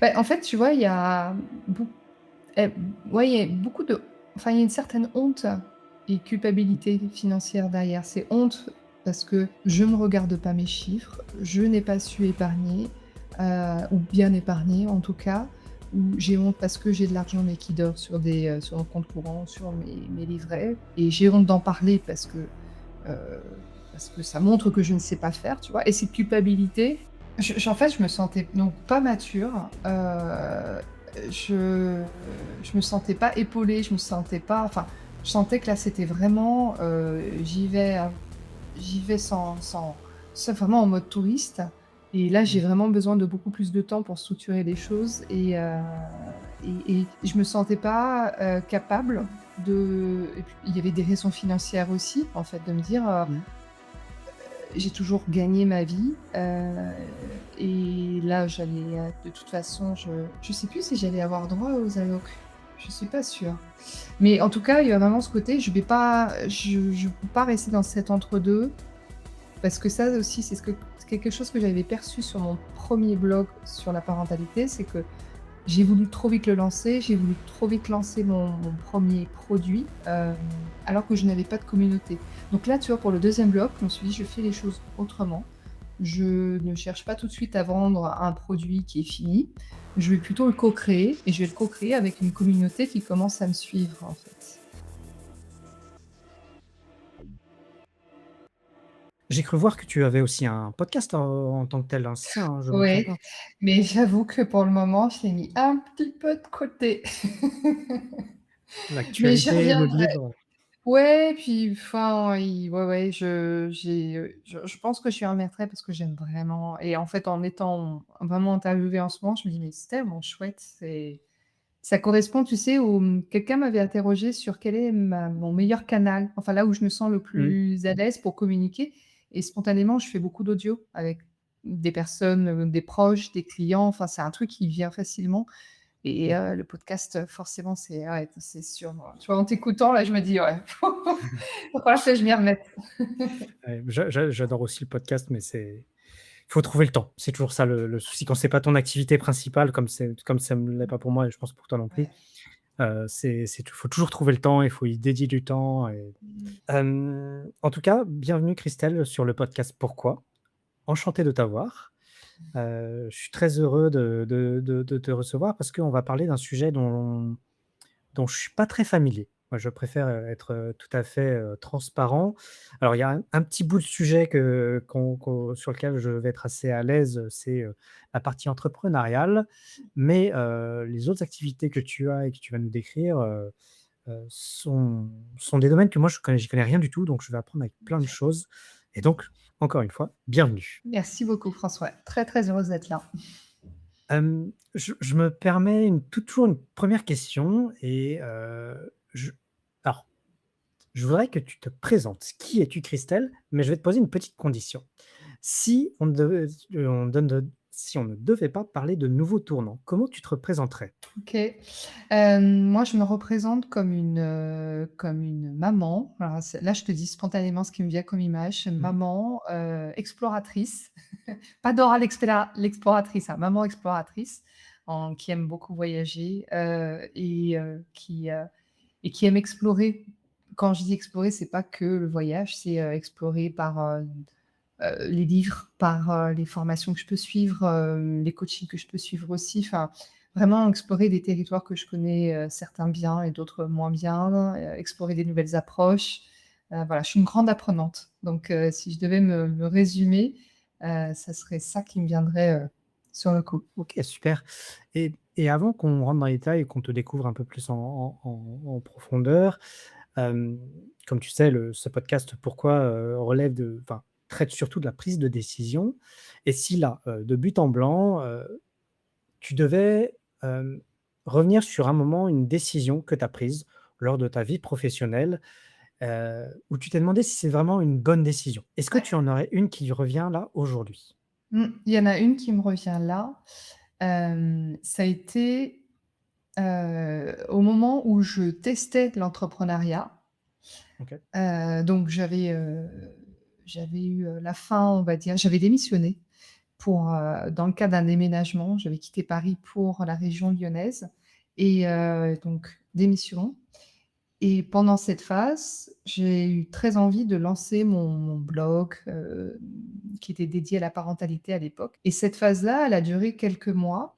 Bah, en fait, tu vois, il y a beau eh, ouais, il y a beaucoup de enfin, il y a une certaine honte et culpabilité financière derrière. C'est honte parce que je ne regarde pas mes chiffres, je n'ai pas su épargner, ou bien épargner en tout cas, ou j'ai honte parce que j'ai de l'argent mais qui dort sur un compte courant, sur mes livrets et j'ai honte d'en parler parce que ça montre que je ne sais pas faire, tu vois? Et cette culpabilité, en fait, je me sentais donc pas mature, je je me sentais pas épaulée, je me sentais pas enfin, je sentais que là, c'était vraiment, j'y vais sans vraiment en mode touriste et là, j'ai Mmh. vraiment besoin de beaucoup plus de temps pour structurer les choses et je me sentais pas, capable et puis il y avait des raisons financières aussi, en fait, de me dire, Mmh. j'ai toujours gagné ma vie, et là, de toute façon, je sais plus si j'allais avoir droit aux allocs. Je suis pas sûre. Mais en tout cas, il y a vraiment ce côté, je peux pas rester dans cet entre-deux parce que ça aussi, c'est quelque chose que j'avais perçu sur mon premier blog sur la parentalité, c'est que j'ai voulu trop vite le lancer, j'ai voulu trop vite lancer mon 1er produit, alors que je n'avais pas de communauté. Donc là, tu vois, pour le deuxième bloc, je me suis dit: «Je fais les choses autrement». Je ne cherche pas tout de suite à vendre un produit qui est fini. Je vais plutôt le co-créer et je vais le co-créer avec une communauté qui commence à me suivre, en fait. J'ai cru voir que tu avais aussi un podcast en tant que tel, hein, c'est ça, hein? Je me trompe Ouais, pas? mais j'avoue que pour le moment, je l'ai mis un petit peu de côté. Mais j'y L'actualité, le reviendrai. livre. Ouais, puis enfin, ouais, ouais, je pense que je m'y remettrai parce que j'aime vraiment et en fait, en étant vraiment interviewée en ce moment, je me dis: «Mais c'est tellement chouette». Ça correspond, tu sais, quelqu'un m'avait interrogé sur quel est ma mon meilleur canal, enfin là où je me sens le Mmh. plus à l'aise pour communiquer et spontanément, je fais beaucoup d'audio avec des personnes, des proches, des clients, enfin, c'est un truc qui vient facilement et Mmh. le podcast, forcément, c'est sûr, moi. Tu vois, en t'écoutant, là, je me dis: «Ouais, va falloir que je m'y remette». Ouais, j'adore aussi le podcast, mais il faut trouver le temps. C'est toujours ça le souci quand c'est pas ton activité principale, comme ça me l'est pas pour moi et je pense pour toi non plus. Ouais. Faut toujours trouver le temps, il faut y dédier du temps et Mmh. en tout cas, bienvenue Christelle sur le podcast Pourquoi? Enchanté de t'avoir. Je suis très heureux de te recevoir parce qu'on va parler d'un sujet dont je suis pas très familier. Moi, je préfère, être, tout à fait, transparent. Alors il y a un petit bout de sujet sur lequel je vais être assez à l'aise, c'est, la partie entrepreneuriale. Mais, les autres activités que tu as et que tu vas nous décrire, sont des domaines que moi j'y connais rien du tout, donc je vais apprendre avec plein de choses et donc, encore une fois, bienvenue. Merci beaucoup François. Très, très heureuse d'être là. Je me permets toujours une première question et alors, je voudrais que tu te présentes. Qui es-tu, Christelle? Mais je vais te poser une petite condition. Si on devait on donne de si on ne devait pas parler de nouveaux tournants, comment tu te représenterais? OK. Moi, je me représente comme une maman. Alors c'est là, je te dis spontanément ce qui me vient comme image. Mmh. Maman, exploratrice, pas Dora l'exploratrice, hein, maman exploratrice qui aime beaucoup voyager, et qui aime explorer. Quand je dis explorer, c'est pas que le voyage, c'est, explorer par, les livres, par, les formations que je peux suivre, les coachings que je peux suivre aussi. Enfin, vraiment explorer des territoires que je connais, certains bien et d'autres moins bien, explorer des nouvelles approches. Voilà, je suis une grande apprenante. Donc, si je devais me résumer, ça serait ça qui me viendrait, sur le coup. OK, super et avant qu'on rentre dans les détails et qu'on te découvre un peu plus en profondeur, hem, comme tu sais, ce podcast Pourquoi, traite surtout de la prise de décision et si là, de but en blanc, tu devais, revenir sur un moment, une décision que tu as prise lors de ta vie professionnelle, où tu t'es demandé si c'est vraiment une bonne décision. Est-ce que Ouais. tu en aurais une qui revient là, aujourd'hui? Il y en a une qui me revient là. Ça a été, au moment où je testais l'entrepreneuriat. OK. Donc j'avais eu, la fin, on va dire j'avais démissionné, dans le cadre d'un déménagement. J'avais quitté Paris pour la région lyonnaise et donc démission. Et pendant cette phase, j'ai eu très envie de lancer mon blog, qui était dédié à la parentalité à l'époque. Et cette phase-là, elle a duré quelques mois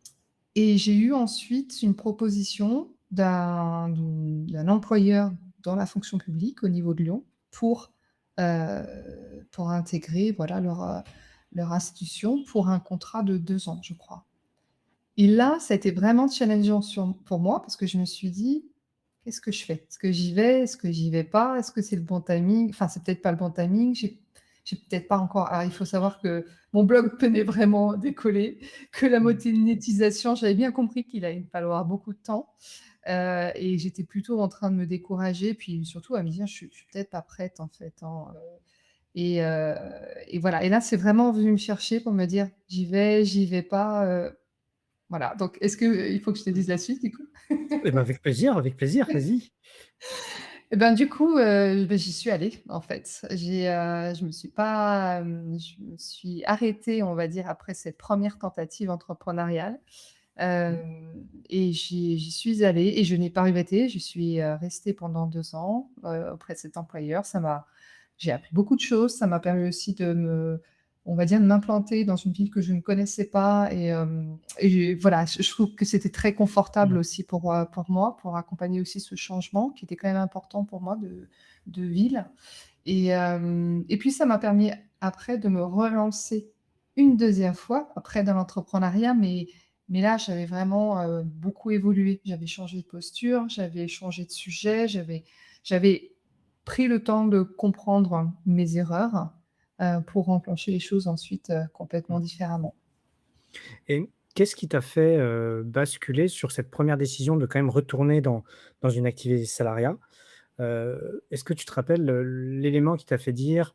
et j'ai eu ensuite une proposition d'un employeur dans la fonction publique au niveau de Lyon pour intégrer, voilà, leur institution pour un contrat de 2 ans, je crois. Et là, ça a été vraiment challengeant pour moi parce que je me suis dit: «Qu'est-ce que je fais? Est-ce que j'y vais? Est-ce que j'y vais pas? Est-ce que c'est le bon timing?» Enfin, c'est peut-être pas le bon timing. J'ai peut-être pas encore, alors il faut savoir que mon blog venait vraiment décoller, que la Mmh. monétisation, j'avais bien compris qu'il allait me falloir beaucoup de temps, et j'étais plutôt en train de me décourager, puis surtout à me dire: «Je suis peut-être pas prête en fait, hein», et heu et voilà, et là, c'est vraiment venu me chercher pour me dire: j'y vais pas», voilà. Donc est-ce que il faut que je te dise la suite du coup? Et ben, avec plaisir, vas-y. Et ben, du coup, j'y suis allée, en fait. Je me suis arrêtée, on va dire, après cette première tentative entrepreneuriale, Mmh. et j'y suis allée et je n'ai pas regretté. Je suis, restée pendant 2 ans, auprès de cet employeur. J'ai appris beaucoup de choses. Ça m'a permis aussi on va dire, de m'implanter dans une ville que je ne connaissais pas, et voilà, je trouve que c'était très confortable Mmh. aussi pour moi, pour accompagner aussi ce changement qui était quand même important pour moi de ville, et puis ça m'a permis après de me relancer une deuxième fois, après dans l'entrepreneuriat, mais là, j'avais vraiment, beaucoup évolué. J'avais changé de posture, j'avais changé de sujet, j'avais pris le temps de comprendre mes erreurs, pour enclencher les choses ensuite, complètement Mmh. différemment. Et qu'est-ce qui t'a fait, basculer sur cette première décision de quand même retourner dans une activité salariat? Est-ce que tu te rappelles, l'élément qui t'a fait dire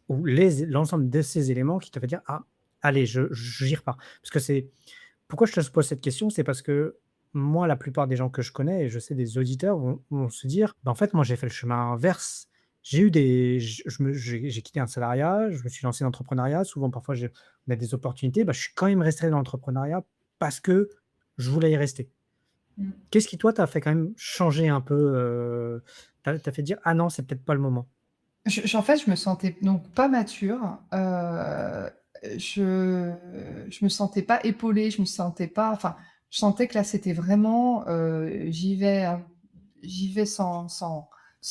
ou l'ensemble de ces éléments qui t'a fait dire: «Ah, allez, j'y repars»? Parce que c'est pourquoi je te pose cette question? C'est parce que moi, la plupart des gens que je connais et je sais des auditeurs vont se dire: «Bah, en fait, moi, j'ai fait le chemin inverse. J'ai eu des je me j'ai quitté un salariat, je me suis lancé dans l'entrepreneuriat». Souvent, parfois, on a des opportunités. Bah, je suis quand même resté dans l'entrepreneuriat parce que je voulais y rester. Mmh. Qu'est-ce qui, toi, t'a fait quand même changer un peu, t'a fait dire: «Ah non, c'est peut-être pas le moment»? En fait, je me sentais donc pas mature, je je me sentais pas épaulée, je me sentais pas, enfin, je sentais que là, c'était vraiment, j'y vais sans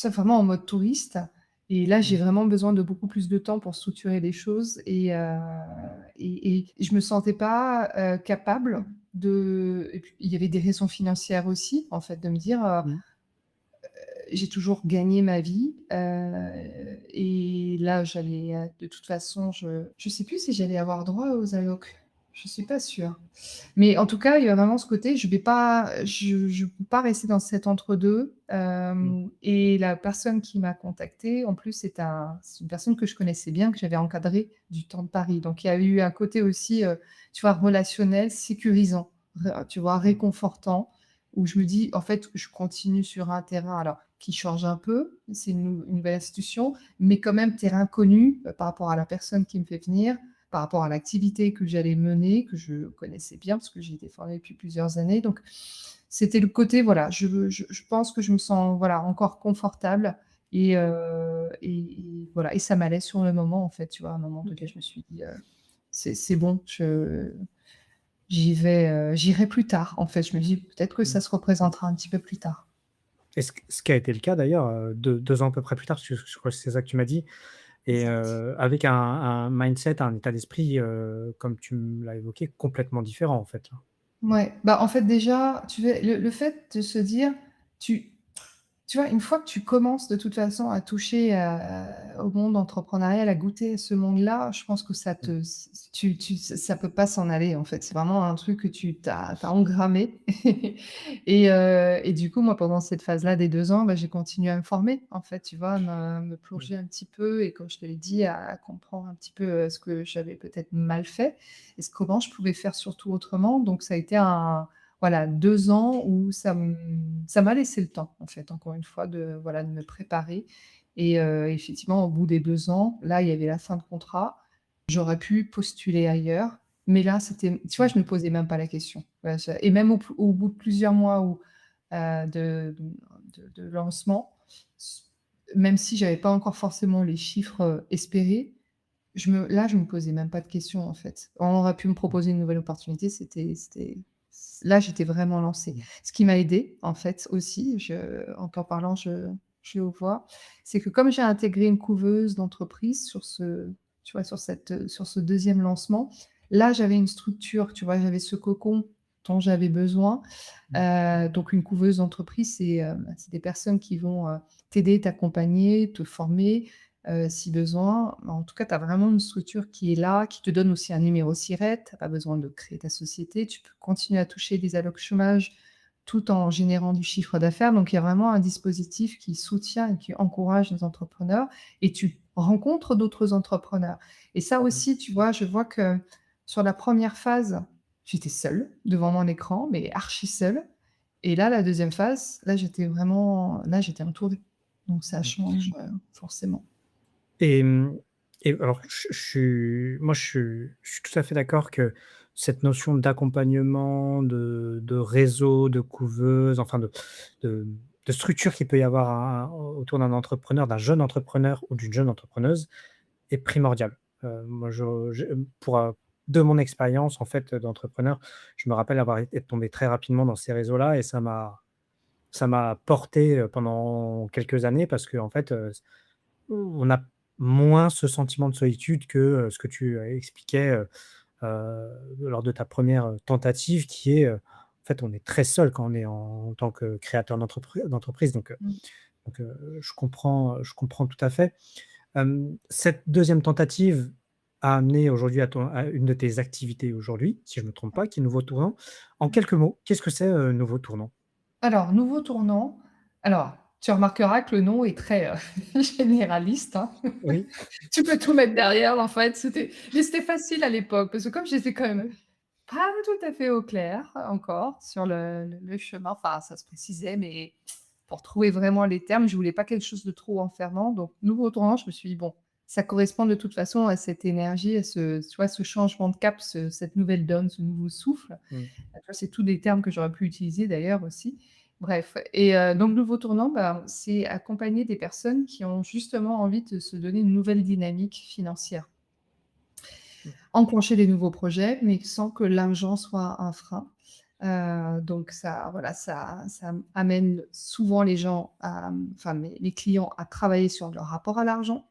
vraiment en mode touriste, et là, j'ai Mmh. vraiment besoin de beaucoup plus de temps pour structurer les choses, et je me sentais pas, capable et puis il y avait des raisons financières aussi, en fait, de me dire, Mmh. j'ai toujours gagné ma vie, et là, de toute façon, je sais plus si j'allais avoir droit aux allocs. Je suis pas sûre. Mais en tout cas, il y a vraiment ce côté, je peux pas rester dans cet entre-deux, Mmh. et la personne qui m'a contactée, en plus, c'est une personne que je connaissais bien, que j'avais encadrée du temps de Paris. Donc il y a eu un côté aussi, tu vois, relationnel, sécurisant, tu vois, Mmh. réconfortant, où je me dis: «En fait, je continue sur un terrain», alors qui change un peu, c'est une nouvelle institution, mais quand même terrain connu, par rapport à la personne qui me fait venir, par rapport à l'activité que j'allais mener, que je connaissais bien parce que j'ai été formée depuis plusieurs années. Donc c'était le côté, voilà, je pense que je me sens, voilà, encore confortable, et voilà, et ça m'allait sur le moment, en fait, tu vois? À un moment donné, OK. je me suis dit: C'est bon, j'irai plus tard», en fait. Je me dis: «Peut-être que Mmh. ça se représentera un petit peu plus tard». Et ce qui a été le cas d'ailleurs, 2 ans à peu près plus tard, parce que je crois que c'est ça que tu m'as dit et Exact. avec un mindset, un état d'esprit, comme tu me l'as évoqué, complètement différent en fait, là. Ouais, bah, en fait, déjà, tu vois, le fait de se dire, tu tu vois, une fois que tu commences de toute façon à toucher, au monde entrepreneurial, à goûter à ce monde-là, je pense que ça Mmh. te s tu ça peut pas s'en aller, en fait. C'est vraiment un truc que tu as engrammé et du coup, moi, pendant cette phase-là des 2 ans, bah, j'ai continué à me former, en fait, tu vois? Me Mmh. plonger un petit peu, et comme je te l'ai dit, à comprendre un petit peu, ce que j'avais peut-être mal fait, et comment je pouvais faire surtout autrement. Donc ça a été voilà, 2 ans où ça m'a laissé le temps, en fait, encore une fois, voilà, de me préparer, et effectivement, au bout des 2 ans, là, il y avait la fin de contrat, J'aurais pu postuler ailleurs, mais là, c'était tu vois, je me posais même pas la question. Ouais, je et même au bout de plusieurs mois où, de lancement, s même si j'avais pas encore forcément les chiffres, espérés, je me posais même pas de questions, en fait. On aurait pu me proposer une nouvelle opportunité, là, j'étais vraiment lancée. Ce qui m'a aidée, en fait, aussi, en t'en parlant, je le vois, c'est que comme j'ai intégré une couveuse d'entreprise tu vois, sur ce deuxième lancement, là, j'avais une structure, tu vois? J'avais ce cocon dont j'avais besoin. Donc une couveuse d'entreprise, c'est des personnes qui vont, t'aider, t'accompagner, te former, si besoin. En tout cas, tu as vraiment une structure qui est là, qui te donne aussi un numéro SIRET. Tu as pas besoin de créer ta société. Tu peux continuer à toucher des allocs chômage tout en générant du chiffre d'affaires. Donc il y a vraiment un dispositif qui soutient et qui encourage les entrepreneurs et tu rencontres d'autres entrepreneurs. Et ça aussi, tu vois, je vois que sur la première phase, j'étais seule devant mon écran, mais archi seule. Et là, la deuxième phase, là, j'étais entourée. Donc ça change, forcément. Et et alors je suis tout à fait d'accord que cette notion d'accompagnement, de réseau, de couveuse, enfin de de structure qu'il peut y avoir autour d'un entrepreneur, d'un jeune entrepreneur ou d'une jeune entrepreneuse est primordiale. Moi je pour, de mon expérience en fait, d'entrepreneur, je me rappelle avoir été tombé très rapidement dans ces réseaux-là et ça m'a porté, pendant quelques années parce qu'en fait, on a moins ce sentiment de solitude que, ce que tu, expliquais, lors de ta première tentative qui est, en fait, on est très seul quand on est en tant que créateur d'entreprise Mmh. je comprends tout à fait. Cette deuxième tentative a amené aujourd'hui à une de tes activités aujourd'hui, si je ne me trompe pas, qui est Nouveau Tournant. En quelques mots, qu'est-ce que c'est, Nouveau Tournant? Alors, nouveau tournant, alors, tu remarqueras que le nom est très, généraliste, hein. Oui, Tu peux tout mettre derrière, en fait, c'était facile à l'époque parce que comme j'étais quand même pas tout à fait au clair encore sur le chemin, enfin, ça se précisait, mais pour trouver vraiment les termes, je voulais pas quelque chose de trop enfermant, donc nouveau tournant, je me suis dit: «Bon, ça correspond de toute façon à cette énergie, à tu vois, ce changement de cap, cette nouvelle donne, ce nouveau souffle». mmh, Tu vois, c'est tous des termes que j'aurais pu utiliser d'ailleurs aussi. Bref donc nouveau tournant, bah, c'est accompagner des personnes qui ont justement envie de se donner une nouvelle dynamique financière. mmh, Enclencher des nouveaux projets, mais sans que l'argent soit un frein. Donc ça, voilà, ça amène souvent les gens enfin mes clients à travailler sur leur rapport à l'argent,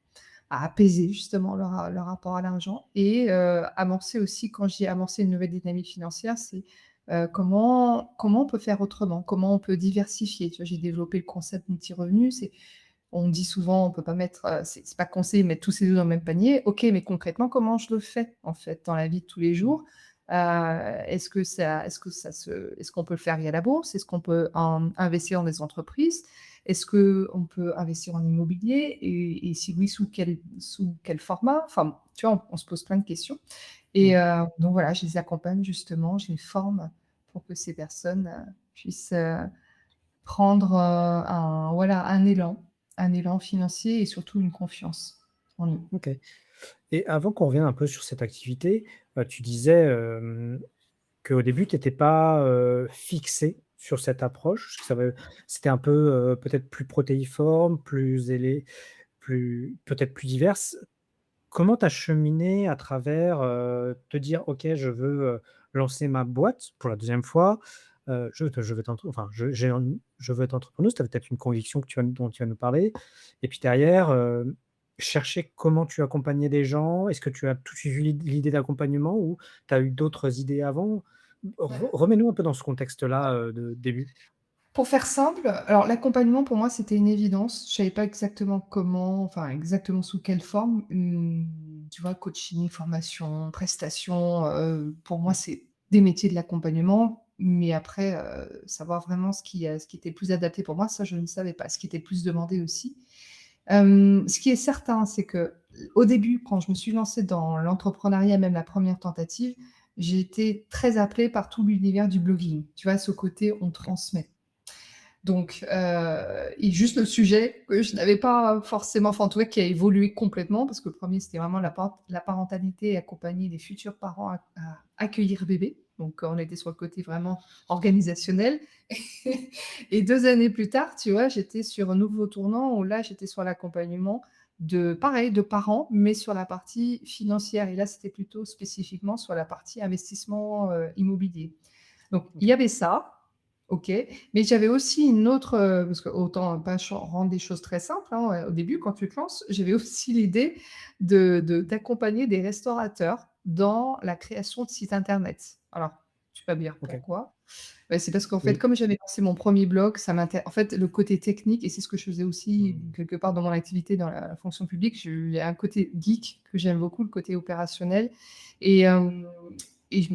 à apaiser justement leur rapport à l'argent et amorcer aussi quand je dis amorcer une nouvelle dynamique financière, c'est, comment on peut faire autrement? Comment on peut diversifier? Tu vois, j'ai développé le concept multi-revenus, on dit souvent, on peut pas mettre, c'est pas conseillé de mettre tous ses œufs dans le même panier. OK, mais concrètement, comment je le fais, en fait, dans la vie de tous les jours? Est-ce qu'on peut le faire via la bourse? Est-ce qu'on peut investir dans des entreprises? Est-ce qu'on peut investir en immobilier et si oui, sous quel format? Enfin, tu vois, on se pose plein de questions mmh. et donc voilà, je les accompagne justement, je les forme pour que ces personnes, puissent, prendre, un élan financier et surtout une confiance en eux. OK. Et avant qu'on revienne un peu sur cette activité, tu disais, qu'au début tu étais pas, fixé sur cette approche. C'était un peu, peut-être plus protéiforme, plus peut-être plus diverse. Comment tu as cheminé à travers, te dire: «OK, je veux, lancer ma boîte pour la deuxième fois, je veux être enfin, je veux être entrepreneuse». Tu avais peut-être une conviction dont tu vas nous parler et puis derrière, chercher comment tu accompagnais des gens. Est-ce que tu as tout de suite eu l'idée d'accompagnement ou tu as eu d'autres idées avant? Remets-nous un peu dans ce contexte-là, de début. Pour faire simple, alors l'accompagnement pour moi c'était une évidence. Je savais pas exactement comment, enfin exactement sous quelle forme. Tu vois, coaching, formation, prestation, pour moi Mmh, c'est des métiers de l'accompagnement, mais après, savoir vraiment ce qui était plus adapté pour moi, ça je ne savais pas. Ce qui était plus demandé aussi. Ce qui est certain, c'est qu'au début, quand je me suis lancée dans l'entrepreneuriat, même la première tentative, j'ai été très appelée par tout l'univers du blogging. Tu vois, ce côté on OK. transmet. Donc, et juste le sujet que je n'avais pas forcément, enfin, en tout cas, qui a évolué complètement, parce que le premier c'était vraiment la parentalité et accompagner les futurs parents à accueillir bébé. Donc, on était sur le côté vraiment organisationnel. Et 2 années plus tard, tu vois, j'étais sur un nouveau tournant où là, j'étais sur l'accompagnement de pareil, de parents, mais sur la partie financière et là, c'était plutôt spécifiquement sur la partie investissement, immobilier. Donc il y OK. avait ça, OK, mais j'avais aussi une autre, parce que autant pas rendre des choses très simples, hein, au début quand tu te lances, j'avais aussi l'idée d'accompagner des restaurateurs dans la création de sites internet. Alors, tu vas me dire OK. pourquoi? Bah, c'est parce qu'en fait, Oui. comme j'avais lancé mon premier blog, en fait, le côté technique et c'est ce que je faisais aussi Mmh. quelque part dans mon activité dans la fonction publique, il y a un côté geek que j'aime beaucoup, le côté opérationnel et et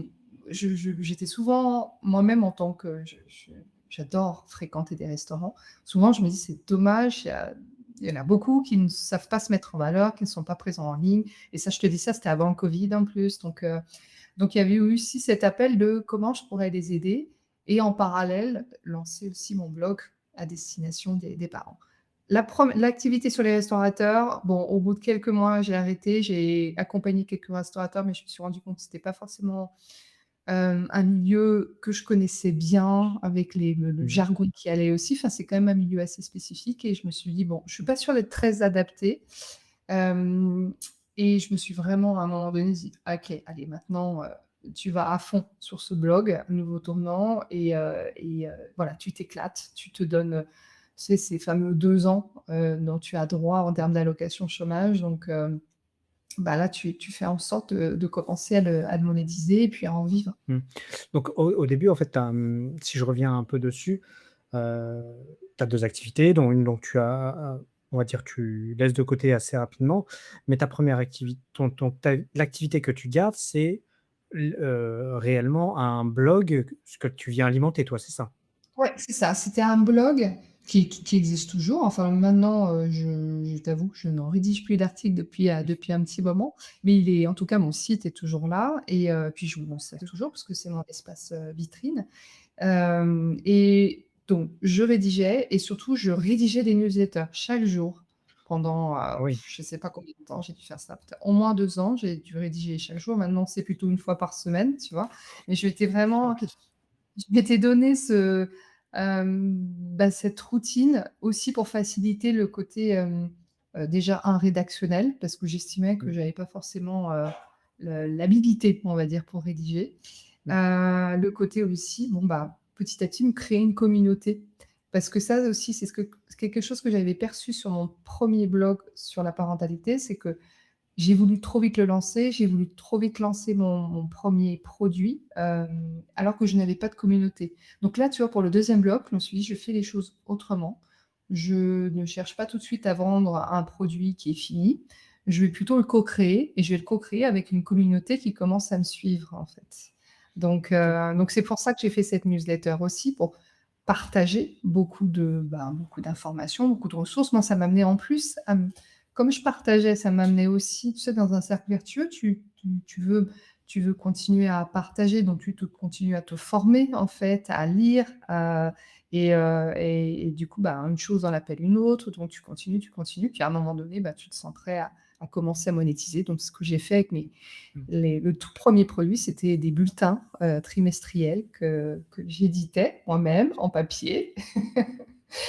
j'étais souvent moi-même en tant que j'adore fréquenter des restaurants. Souvent, je me dis: «C'est dommage, il y en a beaucoup qui ne savent pas se mettre en valeur, qui ne sont pas présents en ligne» et ça, je te dis ça, c'était avant le covid en plus, donc il y avait eu aussi cet appel de comment je pourrais les aider et en parallèle, lancer aussi mon blog à destination des parents. L'activité sur les restaurateurs, bon, au bout de quelques mois, j'ai arrêté. J'ai accompagné quelques restaurateurs, mais je me suis rendu compte que c'était pas forcément, un milieu que je connaissais bien avec le Mmh. jargon qui allait aussi. Enfin, c'est quand même un milieu assez spécifique et je me suis dit: «Bon, je suis pas sûre d'être très adaptée». Hem et je me suis vraiment à un moment donné dit: «OK, allez maintenant, tu vas à fond sur ce blog, nouveau tournant voilà, tu t'éclates, tu te donnes, tu sais ces fameux 2 ans, dont tu as droit en termes d'allocation chômage donc bah, là tu fais en sorte de commencer à le monétiser et puis à en vivre». Mmh. Donc au début, en fait, si je reviens un peu dessus, tu as 2 activités, dont une dont tu as, on va dire, tu laisses de côté assez rapidement. Mais ta première activité, l'activité que tu gardes, c'est réellement un blog, ce que tu viens alimenter toi, c'est ça? Ouais, c'est ça. C'était un blog qui existe toujours. Enfin, maintenant, je t'avoue que je n'en rédige plus d'articles depuis un petit moment, mais il est en tout cas, mon site est toujours là et puis je m'en sers toujours parce que c'est mon espace, vitrine. Hem et donc je rédigeais et surtout je rédigeais des newsletters chaque jour pendant, Ah oui. je sais pas combien de temps, j'ai dû faire ça, peut-être au moins 2 ans, j'ai dû rédiger chaque jour. Maintenant, c'est plutôt une fois par semaine, tu vois? Mais OK. je m'étais donné bah, cette routine aussi pour faciliter le côté, déjà un rédactionnel parce que j'estimais que Mmh. j'avais pas forcément, l'habilité, on va dire, pour rédiger. Mmh. Le côté aussi, bon, bah, petit à petit me créer une communauté parce que ça aussi, c'est quelque chose que j'avais perçu sur mon premier blog sur la parentalité, c'est que j'ai voulu trop vite le lancer, j'ai voulu trop vite lancer mon 1er produit, alors que je n'avais pas de communauté. Donc là, tu vois, pour le deuxième bloc, je me suis dit: «Je fais les choses autrement. Je ne cherche pas tout de suite à vendre un produit qui est fini. Je vais plutôt le co-créer et je vais le co-créer avec une communauté qui commence à me suivre, en fait». OK. Donc c'est pour ça que j'ai fait cette newsletter aussi, pour partager beaucoup d'informations, beaucoup de ressources. Moi, ça m'amenait en plus à me comme je partageais, ça m'amenait aussi, tu sais, dans un cercle vertueux, tu veux continuer à partager, donc tu continues à te former, en fait, à lire, et du coup, bah, une chose en appelle une autre, donc tu continues, puis à un moment donné, bah, tu te sens prêt à commencer à monétiser. Donc ce que j'ai fait avec Mmh. le tout premier produit, c'était des bulletins, trimestriels que j'éditais moi-même en papier.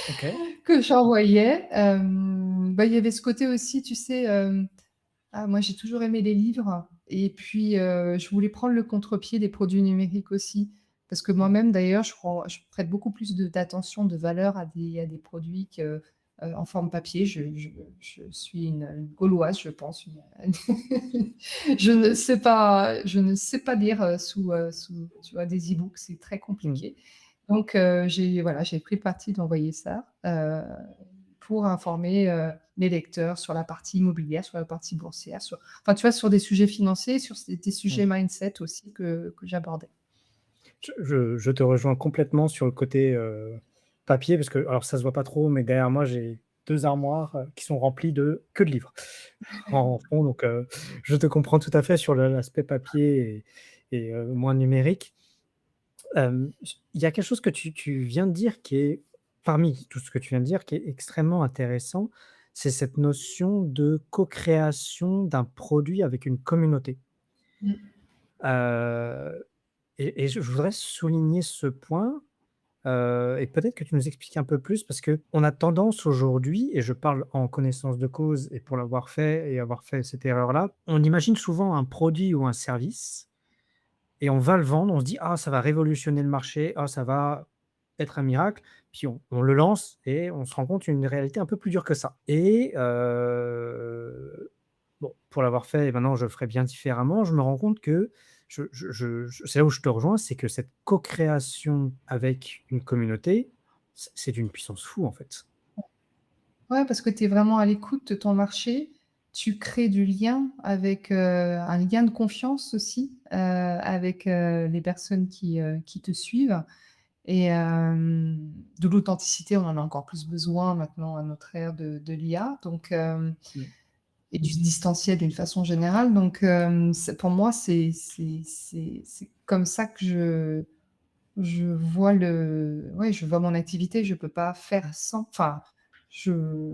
OK. Que j'envoyais, bah, il y avait ce côté aussi, tu sais, moi j'ai toujours aimé les livres et puis, je voulais prendre le contre-pied des produits numériques aussi. Parce que Mmh. moi-même d'ailleurs, je prête beaucoup plus d'attention, de valeur à des produits que, en forme papier. Je suis une gauloise, je pense, je ne sais pas lire, sous, tu vois, des e-books, c'est très Mmh. compliqué. Donc j'ai pris le parti d'envoyer ça, pour informer, les lecteurs sur la partie immobilière, sur la partie boursière, enfin, tu vois, sur des sujets financiers, sur des Mmh. sujets mindset aussi que j'abordais. Je te rejoins complètement sur le côté, papier parce que alors ça se voit pas trop, mais derrière moi, j'ai 2 armoires, qui sont remplies de que de livres en fond, donc je te comprends tout à fait sur l'aspect papier et moins numérique. Il y a quelque chose que tu viens de dire qui est parmi tout ce que tu viens de dire, qui est extrêmement intéressant, c'est cette notion de co-création d'un produit avec une communauté. Mmh. Heu et je voudrais souligner ce point, et peut-être que tu nous expliques un peu plus parce qu'on a tendance aujourd'hui, et je parle en connaissance de cause et pour l'avoir fait et avoir fait cette erreur-là, on imagine souvent un produit ou un service et on va le vendre, on se dit: «Ah, ça va révolutionner le marché, ah, ça va être un miracle». Puis on le lance et on se rend compte une réalité un peu plus dure que ça. Et bon, pour l'avoir fait et maintenant je le ferai bien différemment, je me rends compte que c'est là où je te rejoins, c'est que cette co-création avec une communauté, c'est d'une puissance fou, en fait. Ouais, parce que tu es vraiment à l'écoute de ton marché. Tu crées du lien avec, un lien de confiance aussi, avec, les personnes qui te suivent et de l'authenticité, on en a encore plus besoin maintenant à notre ère de l'IA donc Mmh. et du distanciel d'une façon générale donc c'est pour moi, c'est comme ça que je vois je vois mon activité, je peux pas faire sans, enfin,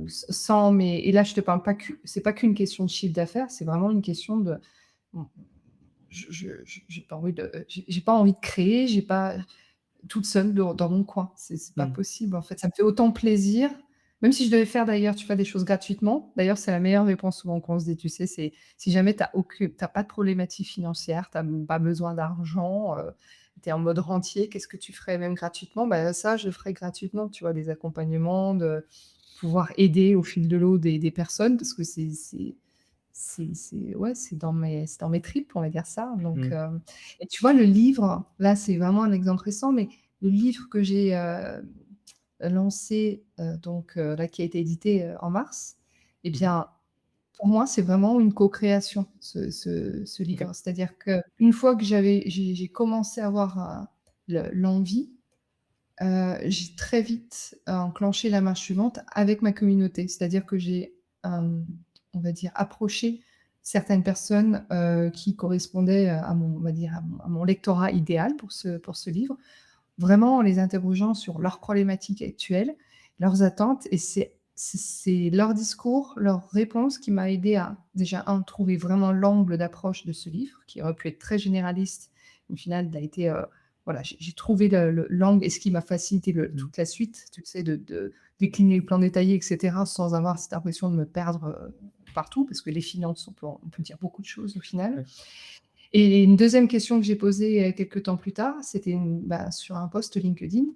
sans mais et là, je te parle pas c'est pas qu'une question de chiffre d'affaires, c'est vraiment une question de, mmh, j'ai pas envie de j'ai pas envie de créer, j'ai pas toute seule dans mon coin. C'est pas Mmh. possible, en fait. Ça me fait autant plaisir, même si je devais faire d'ailleurs, tu vois, des choses gratuitement. D'ailleurs, c'est la meilleure réponse souvent qu'on se dit, tu sais, c'est si jamais tu as pas de problématique financière, tu as pas besoin d'argent, tu es en mode rentier, qu'est-ce que tu ferais même gratuitement? Bah, ça, je ferais gratuitement, tu vois? Des accompagnements, de pouvoir aider au fil de l'eau des personnes parce que c'est ouais, c'est dans mes tripes, on va dire ça, donc Mmh. et tu vois le livre, là, c'est vraiment un exemple récent, mais le livre que j'ai, lancé, donc là, qui a été édité, en mars et Mmh. bien, pour moi, c'est vraiment une co-création, ce OK. livre. C'est-à-dire qu'une fois que j'ai commencé à avoir, l'envie, j'ai très vite enclenché la marche suivante avec ma communauté. C'est-à-dire que j'ai, on va dire, approché certaines personnes, qui correspondaient, à mon on va dire, à mon lectorat idéal pour ce livre, vraiment en les interrogeant sur leurs problématiques actuelles, leurs attentes et c'est leur discours, leurs réponses qui m'a aidé à déjà trouver vraiment l'angle d'approche de ce livre qui aurait pu être très généraliste. Au final, il a été, voilà, j'ai trouvé le l'angle et ce qui m'a facilité Mmh. toute la suite, tu sais, de décliner le plan détaillé et cetera, sans avoir cette impression de me perdre, partout parce que les finances, on peut dire beaucoup de choses au final. Ouais. Et une deuxième question que j'ai posée, quelque temps plus tard, c'était sur un post LinkedIn.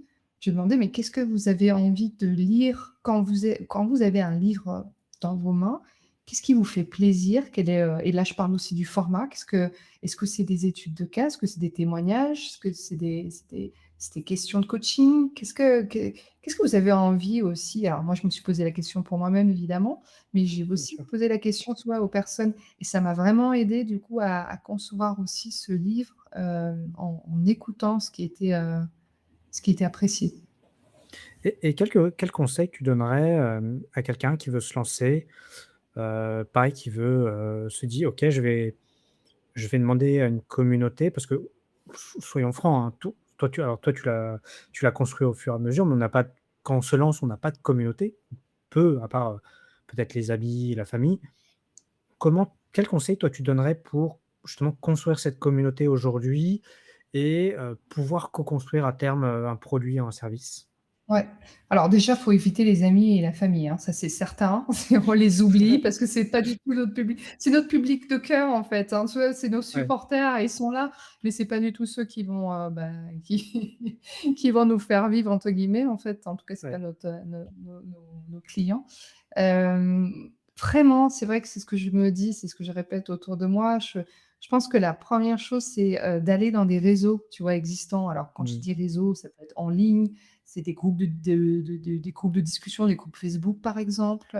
Je demandais: «Mais qu'est-ce que vous avez envie de lire quand vous avez un livre dans vos mains? Qu'est-ce qui vous fait plaisir? Quel est, et là je parle aussi du format. Est-ce que c'est des études de cas? Est-ce que c'est des témoignages? Est-ce que c'est des questions de coaching? Qu'est-ce que vous avez envie aussi?» Alors moi je me suis posé la question pour moi-même évidemment, mais j'ai Bien aussi sûr. posé la question, tu vois, aux personnes et ça m'a vraiment aidée du coup à concevoir aussi ce livre, en écoutant ce qui était apprécié. Et quel conseil tu donnerais, à quelqu'un qui veut se lancer, pareil, qui veut, se dit: «OK, je vais demander à une communauté» parce que soyons francs, hein, toi tu l'as construit au fur et à mesure, mais on n'a pas quand on se lance, on n'a pas de communauté, peu, à part, peut-être les amis, la famille. Quel conseil toi tu donnerais pour justement construire cette communauté aujourd'hui et pouvoir co-construire à terme, un produit ou un service? Ouais. Alors déjà, faut éviter les amis et la famille, hein, ça c'est certain. On les oublie parce que c'est pas du tout notre public. C'est notre public de cœur en fait, hein, tu vois? C'est nos Ouais, supporters, ils sont là, mais c'est pas du tout ceux qui vont, qui qui vont «nous faire vivre» entre guillemets en fait. En tout cas, c'est pas ouais. notre, nos clients. Vraiment, c'est vrai que c'est ce que je me dis, c'est ce que je répète autour de moi. Je pense que la première chose, c'est, d'aller dans des réseaux, tu vois, existants. Alors quand je Mmh. dis réseau, ça peut être en ligne, c'est des groupes des groupes de discussion, des groupes Facebook par exemple,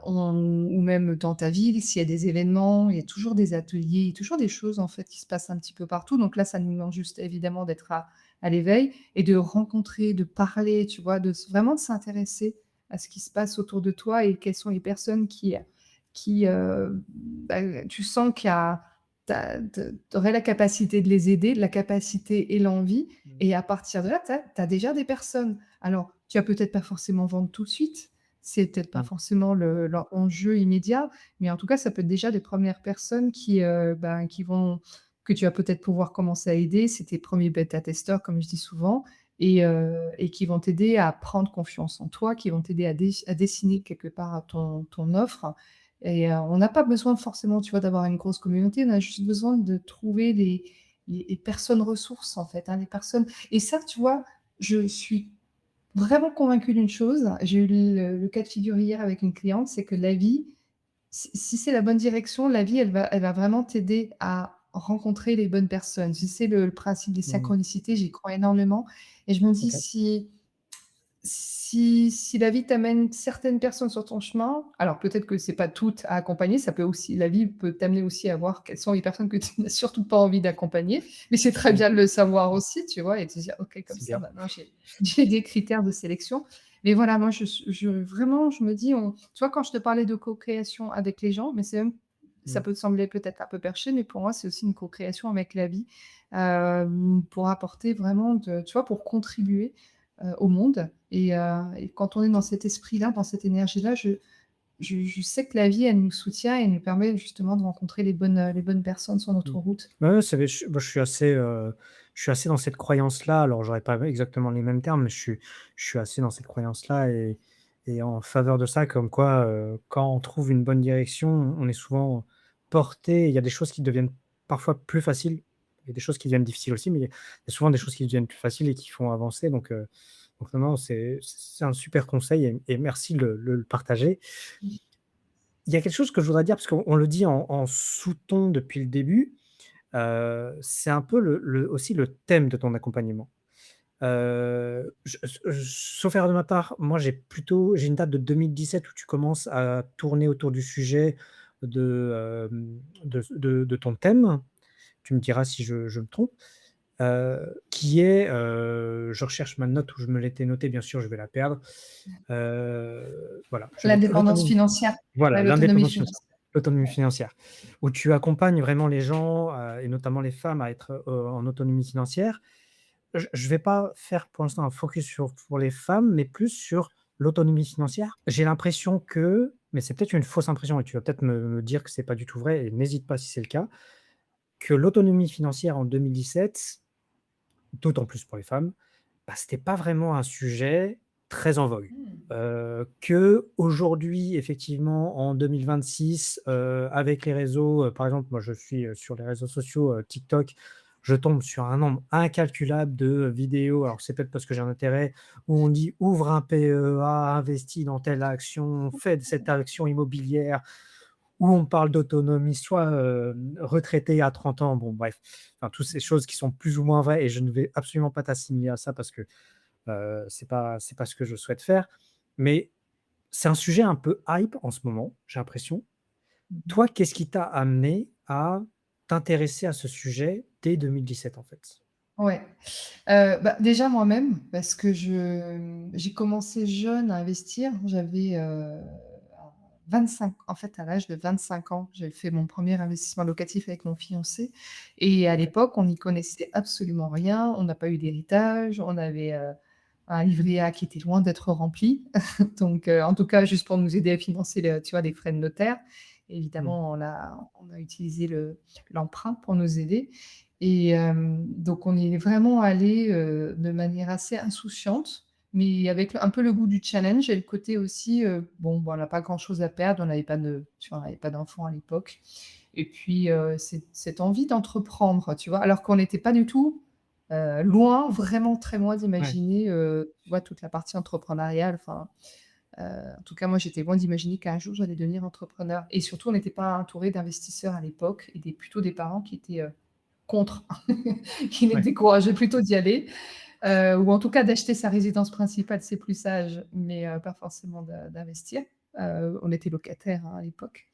ou même dans ta ville, s'il y a des événements, il y a toujours des ateliers, il y a toujours des choses en fait qui se passent un petit peu partout. Donc là, ça nous demande juste évidemment d'être à l'éveil et de rencontrer, de parler, tu vois? Vraiment de s'intéresser à ce qui se passe autour de toi et quelles sont les personnes qui tu sens qu'il y a tu aurais la capacité de les aider, la capacité et l'envie et à partir de là, tu as déjà des personnes. Alors, tu vas peut-être pas forcément vendre tout de suite, c'est peut-être pas Mmh. forcément l'enjeu immédiat, mais en tout cas, ça peut être déjà des premières personnes qui vont que tu vas peut-être pouvoir commencer à aider. C'est tes premiers bêta-testeurs, comme je dis souvent, et qui vont t'aider à prendre confiance en toi, qui vont t'aider à dessiner quelque part ton offre. Et on n'a pas besoin forcément, tu vois, d'avoir une grosse communauté, on a juste besoin de trouver les personnes ressources, en fait, hein, les personnes. Et ça, tu vois, je suis vraiment convaincue d'une chose, j'ai eu le cas de figure hier avec une cliente, c'est que la vie, si c'est la bonne direction, la vie, elle va vraiment t'aider à rencontrer les bonnes personnes. Tu sais, le principe des Mmh. synchronicités, j'y crois énormément, et je me dis OK. si la vie t'amène certaines personnes sur ton chemin, alors peut-être que c'est pas toutes à accompagner, ça peut aussi la vie peut t'amener aussi à voir quelles sont les personnes que tu n'as surtout pas envie d'accompagner, mais c'est très Mmh. bien de le savoir aussi, tu vois? Et de se dire: «OK, comme C'est ça, bien. maintenant j'ai des critères de sélection». Mais voilà, moi vraiment, je me dis on tu vois, quand je te parlais de co-création avec les gens, mais c'est même ça Mmh. peut te sembler peut-être un peu perché, mais pour moi, c'est aussi une co-création avec la vie, pour apporter vraiment tu vois, pour contribuer au monde, et quand on est dans cet esprit-là, dans cette énergie-là, je sais que la vie, elle nous soutient et nous permet justement de rencontrer les bonnes personnes sur Mmh. notre route. Ouais, ouais, je suis assez dans cette croyance-là. Alors, j'aurais pas exactement les mêmes termes, mais je suis assez dans cette croyance-là et en faveur de ça, comme quoi, quand on trouve une bonne direction, on est souvent porté. Il y a des choses qui deviennent parfois plus faciles. Il y a des choses qui deviennent difficiles aussi, mais il y a souvent des choses qui deviennent plus faciles et qui font avancer. Donc non, non, c'est un super conseil et merci de le partager. Il y a quelque chose que je voudrais dire parce qu'on le dit en sous-ton depuis le début. C'est un peu aussi le thème de ton accompagnement. Sauf erreur de ma part, moi j'ai une date de 2017 où tu commences à tourner autour du sujet de ton thème. Tu me diras si je me trompe. Qui est, je recherche ma note où je me l'étais notée, bien sûr, je vais la perdre. Voilà, je vais L'indépendance financière, ouais, voilà, l'autonomie l'indépendance financière, financière. l'autonomie financière, où tu accompagnes vraiment les gens, et notamment les femmes à être, en autonomie financière. Je vais pas faire pour l'instant un focus pour les femmes, mais plus sur l'autonomie financière. J'ai l'impression que, mais c'est peut-être une fausse impression et tu vas peut-être me dire que c'est pas du tout vrai et n'hésite pas si c'est le cas, que l'autonomie financière en 2017, d'autant plus pour les femmes, bah, c'était pas vraiment un sujet très en vogue. Mmh. Qu'aujourd'hui, effectivement, en 2026, avec les réseaux, par exemple, moi, je suis, sur les réseaux sociaux, TikTok, je tombe sur un nombre incalculable de vidéos. Alors, c'est peut-être parce que j'ai un intérêt où on dit: «Ouvre un PEA, investis dans telle action, fais de cette action immobilière», où on parle d'autonomie, soit, retraité à 30 ans, bon bref, enfin, toutes ces choses qui sont plus ou moins vraies et je ne vais absolument pas t'assimiler à ça parce que c'est pas ce que je souhaite faire. Mais c'est un sujet un peu hype en ce moment, j'ai l'impression. Mmh. Toi, qu'est-ce qui t'a amené à t'intéresser à ce sujet dès 2017, en fait? Ouais. Bah, déjà moi-même, parce que j'ai commencé jeune à investir. J'avais, à 25 en fait, à l'âge de 25 ans, j'ai fait mon premier investissement locatif avec mon fiancé, et à OK. l'époque, on n'y connaissait absolument rien. On n'a pas eu d'héritage, on avait, un livret A qui était loin d'être rempli. Donc, en tout cas, juste pour nous aider à financer tu vois, les frais de notaire. Mmh. Évidemment, on a utilisé l'emprunt pour nous aider, et donc on y est vraiment allé de manière assez insouciante, mais avec un peu le goût du challenge et le côté aussi, bon, bah, on n'a pas grand-chose à perdre, on n'avait pas de tu vois, on n'avait pas d'enfants à l'époque, et puis, cette envie d'entreprendre, tu vois? Alors qu'on n'était pas du tout, loin, vraiment très loin Ouais. d'imaginer, tu vois, toute la partie entrepreneuriale, enfin, en tout cas, moi, j'étais loin d'imaginer qu'un jour j'allais devenir entrepreneur, et surtout, on n'était pas entouré d'investisseurs à l'époque, et plutôt des parents qui étaient, contre, qui les Ouais. décourageaient plutôt d'y aller, ou en tout cas d'acheter sa résidence principale, c'est plus sage, mais pas forcément d'investir. On était locataires, hein, à l'époque.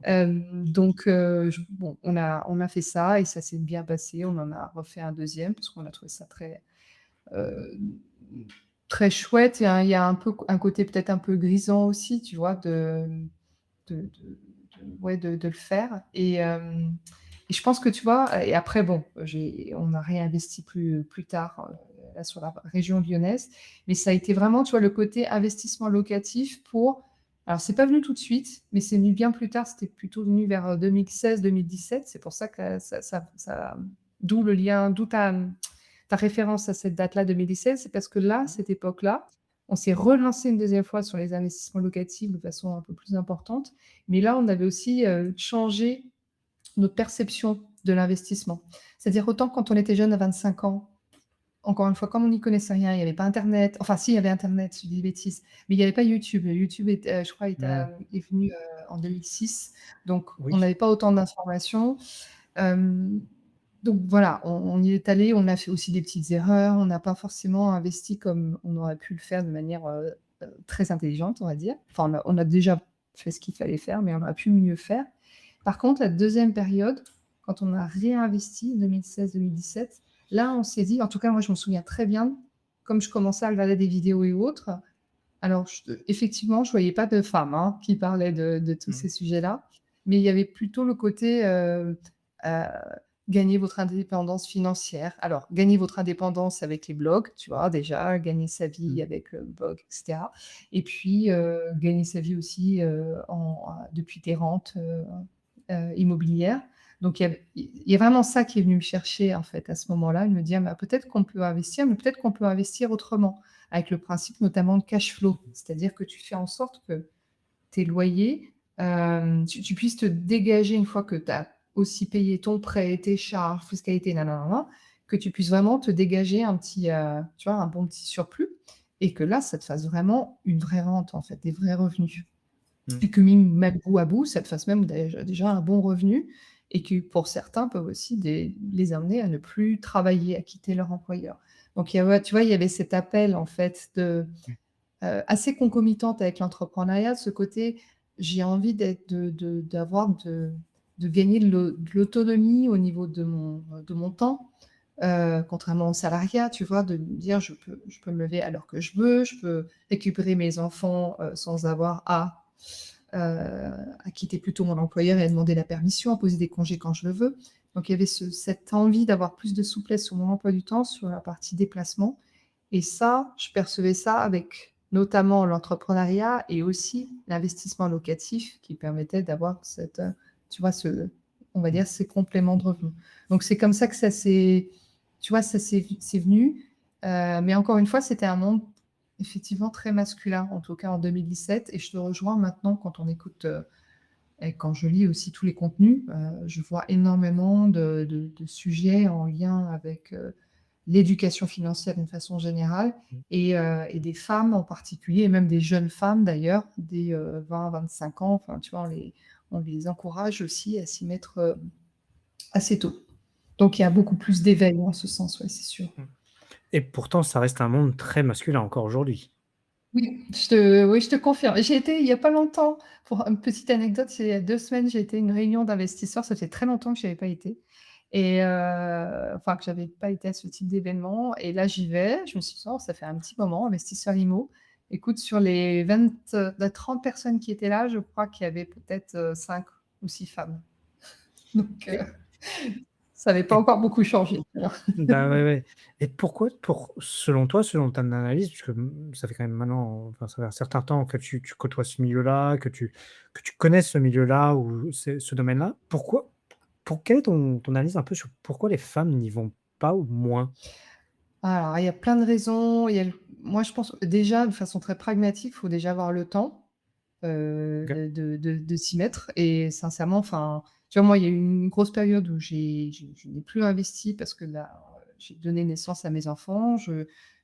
Donc je bon, on a fait ça et ça s'est bien passé. On en a refait un deuxième parce qu'on a trouvé ça heu, très chouette. Il y a un peu un côté peut-être un peu grisant aussi, tu vois? De ouais, de le faire, Et je pense que tu vois, et après bon, on a réinvesti plus tard, là sur la région lyonnaise, mais ça a été vraiment, tu vois, le côté investissement locatif pour alors c'est pas venu tout de suite, mais c'est venu bien plus tard, c'était plutôt venu vers, 2016-2017. C'est pour ça que d'où le lien, d'où ta référence à cette date-là, 2016. C'est parce que là, cette époque-là, on s'est relancé une deuxième fois sur les investissements locatifs de façon un peu plus importante, mais là, on avait aussi, changé notre perception de l'investissement. C'est-à-dire autant quand on était jeune à 25 ans, encore une fois, comme on n'y connaissait rien, il n'y avait pas internet, enfin si, il y avait internet, je dis des bêtises, mais il n'y avait pas YouTube. YouTube je crois Mmh. est venu, en 2006, donc Oui. on n'avait pas autant d'informations. Hem, donc voilà, on y est allé, on a fait aussi des petites erreurs, on n'a pas forcément investi comme on aurait pu le faire de manière, très intelligente, on va dire. Enfin, on a déjà fait ce qu'il fallait faire, mais on aurait pu mieux faire. Par contre, la deuxième période, quand on a réinvesti, 2016-2017, là, on s'est dit, en tout cas, moi, je me souviens très bien, comme je commençais à regarder des vidéos et autres, alors effectivement, je voyais pas de femmes, hein, qui parlaient de tous Mmh. ces sujets-là, mais il y avait plutôt le côté, heu, gagner votre indépendance financière. Alors, gagner votre indépendance avec les blogs, tu vois? Déjà, gagner sa vie Mmh. avec le blog et cetera, et puis, gagner sa vie aussi, depuis tes rentes, immobilière. Donc il y a vraiment ça qui est venu me chercher, en fait, à ce moment-là, de me dire: «Bah, peut-être qu'on peut investir, mais peut-être qu'on peut investir autrement», avec le principe notamment de cash flow. C'est-à-dire que tu fais en sorte que tes loyers, tu puisses te dégager une fois que tu as aussi payé ton prêt, tes charges, fiscalité, na na na na, que tu puisses vraiment te dégager un petit, tu vois, un bon petit surplus, et que là, ça te fasse vraiment une vraie rente, en fait, des vrais revenus. Mmh. Et que mis même bout à bout, ça te fasse même déjà un bon revenu, et qui, pour certains, peuvent aussi les amener à ne plus travailler, à quitter leur employeur. Donc il y a ouais, tu vois, il y avait cet appel en fait assez concomitante avec l'entrepreneuriat, ce côté, j'ai envie de gagner de l'autonomie au niveau de mon temps, contrairement au salariat, tu vois? De me dire: «Je peux me lever à l'heure que je veux, je peux récupérer mes enfants, sans avoir à quitter plutôt mon employeur et à demander la permission, à poser des congés quand je le veux». Donc il y avait cette envie d'avoir plus de souplesse sur mon emploi du temps, sur la partie déplacement, et ça, je percevais ça avec notamment l'entrepreneuriat et aussi l'investissement locatif qui permettait d'avoir tu vois, on va Mmh. dire, ces compléments de revenus. Donc c'est comme ça que ça s'est tu vois, c'est venu, mais encore une fois, c'était un monde effectivement très masculin, en tout cas en 2017, et je te rejoins maintenant quand on écoute, et quand je lis aussi tous les contenus, je vois énormément de sujets en lien avec, l'éducation financière d'une façon générale, Mmh. et des femmes en particulier, et même des jeunes femmes d'ailleurs, dès, 20-25 ans, enfin tu vois, on les encourage aussi à s'y mettre, assez tôt. Donc il y a beaucoup plus d'éveil en ce sens, ouais, c'est sûr. Mmh. Et pourtant, ça reste un monde très masculin encore aujourd'hui. Oui, je te confirme. J'ai été il y a pas longtemps, pour une petite anecdote, c'est il y a 2 semaines, j'ai été à une réunion d'investisseurs, ça fait très longtemps que j'y avais pas été, et enfin que j'avais pas été à ce type d'événement, et là j'y vais, je me suis dit: «Oh, ça fait un petit moment, investisseur IMO». Écoute, sur les 30 personnes qui étaient là, je crois qu'il y avait peut-être, 5 ou 6 femmes. Donc Et ça avait pas et encore beaucoup changé. bah, ouais, ouais. Et pourquoi, selon toi, selon ton analyse, puisque, ça fait quand même maintenant, enfin, ça fait un certain temps que tu côtoies ce milieu-là, que tu connais ce milieu-là ou ce domaine-là. Quelle est ton analyse un peu sur pourquoi les femmes n'y vont pas ou moins? Alors, il y a plein de raisons. Il y a le Moi, je pense, déjà, de façon très pragmatique, il faut déjà avoir le temps, OK. de s'y mettre, et sincèrement, enfin, tu vois, moi, il y a eu une grosse période où je n'ai plus investi parce que là, j'ai donné naissance à mes enfants.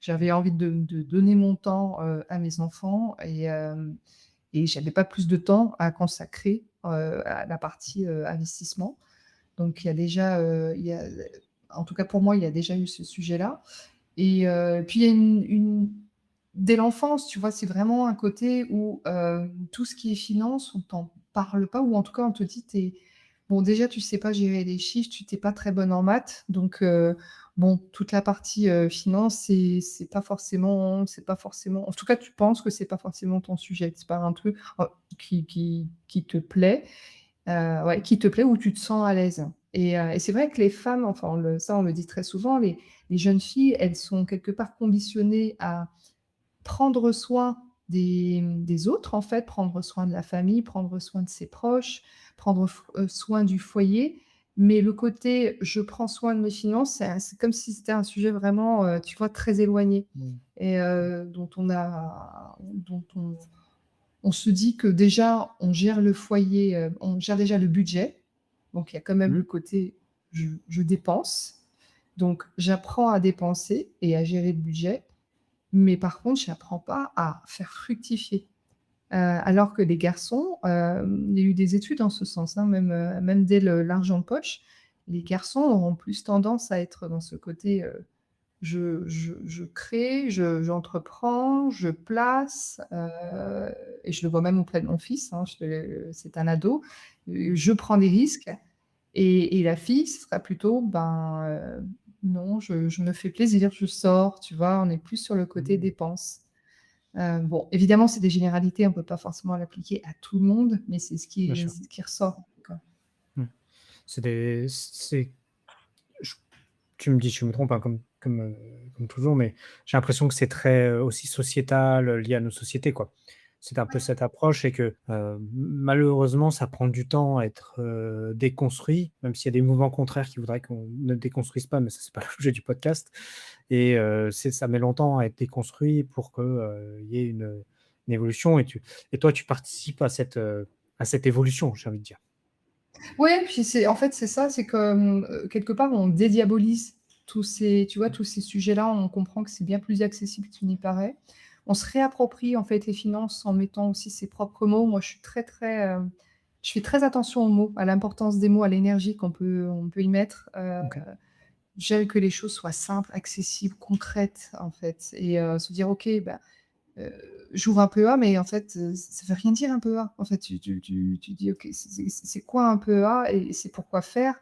J'avais envie de donner mon temps, à mes enfants, et j'avais pas plus de temps à consacrer, à la partie, investissement. Donc il y a déjà, en tout cas pour moi, il y a déjà eu ce sujet-là, et puis il y a une dès l'enfance, tu vois? C'est vraiment un côté où, tout ce qui est finance, on t'en parle pas, ou en tout cas on te dit: «Tu bon, déjà tu sais pas gérer les chiffres, tu tu pas très bonne en maths, donc bon, toute la partie, finance, c'est pas forcément, en tout cas tu penses que c'est pas forcément ton sujet, c'est pas un truc, qui te plaît, ouais, qui te plaît, où tu te sens à l'aise». Et c'est vrai que les femmes, enfin, on le dit très souvent, les jeunes filles, elles sont quelque part conditionnées à prendre soin des autres, en fait, prendre soin de la famille, prendre soin de ses proches, prendre soin du foyer. Mais le côté «je prends soin de mes finances», c'est comme si c'était un sujet vraiment, tu vois, très éloigné Mmh. et dont on se dit que déjà, on gère le foyer, on gère déjà le budget. Donc il y a quand même Mmh. le côté je dépense. Donc j'apprends à dépenser et à gérer le budget. Mais par contre, j'apprends pas à faire fructifier. Alors que les garçons, il y a eu des études en ce sens, hein, même dès l'argent de poche, les garçons auront plus tendance à être dans ce côté, je crée, j'entreprends, je place, et je le vois même auprès de mon fils, hein, c'est un ado, je prends des risques et la fille, ce sera plutôt, ben, non, je me fais plaisir, je sors, tu vois? On est plus sur le côté Mmh. dépenses. Bon, évidemment, c'est des généralités, on peut pas forcément l'appliquer à tout le monde, mais c'est Bien sûr. ce qui ressort, en tout cas. Mmh. C'est je tu me dis si je me trompe, hein, comme toujours, mais j'ai l'impression que c'est très, aussi sociétal, lié à nos sociétés, quoi. C'est un peu cette approche et que, malheureusement, ça prend du temps à être, déconstruit, même s'il y a des mouvements contraires qui voudraient qu'on ne déconstruise pas, mais ça, c'est pas l'objet du podcast et ça met longtemps à être déconstruit pour que, il y ait une évolution et toi, tu participes à cette évolution, j'ai envie de dire. Ouais, puis c'est en fait, c'est ça, c'est que, quelque part, on dédiabolise tu vois, tous ces sujets-là, on comprend que c'est bien plus accessible qu'il n'y paraît. On se réapproprie, en fait, les finances en mettant aussi ses propres mots. Moi, je suis très, très, je fais très attention aux mots, à l'importance des mots, à l'énergie on peut y mettre. OK. J'aime que les choses soient simples, accessibles, concrètes, en fait et se dire: «OK, bah, Heu, j'ouvre un PEA, mais en fait, ça veut rien dire un PEA. En fait, tu dis: «OK, c'est quoi un PEA et c'est pourquoi faire?»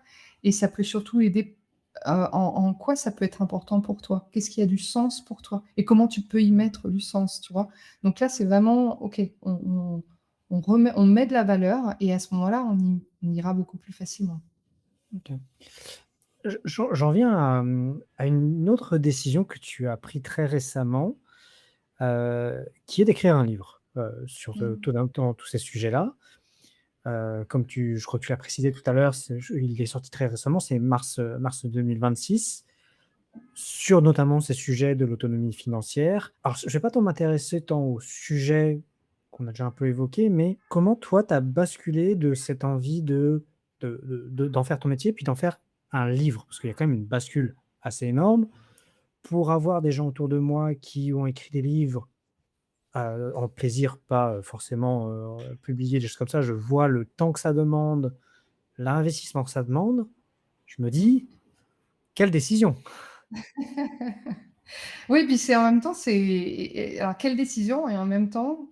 Et ça peut surtout aider, en quoi ça peut être important pour toi? Qu'est-ce qui a du sens pour toi? Et comment tu peux y mettre du sens, tu vois? Donc là, c'est vraiment OK, on met de la valeur et à ce moment-là, on ira beaucoup plus facilement. OK. J'en viens à une autre décision que tu as pris très récemment, qui est d'écrire un livre, sur, Mmh. dans tous ces sujets-là. Comme je crois que tu l'as précisé tout à l'heure, il est sorti très récemment, c'est mars 2026, sur notamment ces sujets de l'autonomie financière. Alors je vais pas tant m'intéresser tant au sujet qu'on a déjà un peu évoqué, mais comment toi tu as basculé de cette envie d'en faire ton métier, puis d'en faire un livre? Parce qu'il y a quand même une bascule assez énorme. Pour avoir des gens autour de moi qui ont écrit des livres, en plaisir, pas, forcément, publier des choses comme ça, je vois le temps que ça demande, l'investissement que ça demande, je me dis: «Quelle décision!» Oui, puis c'est en même temps, alors quelle décision et en même temps,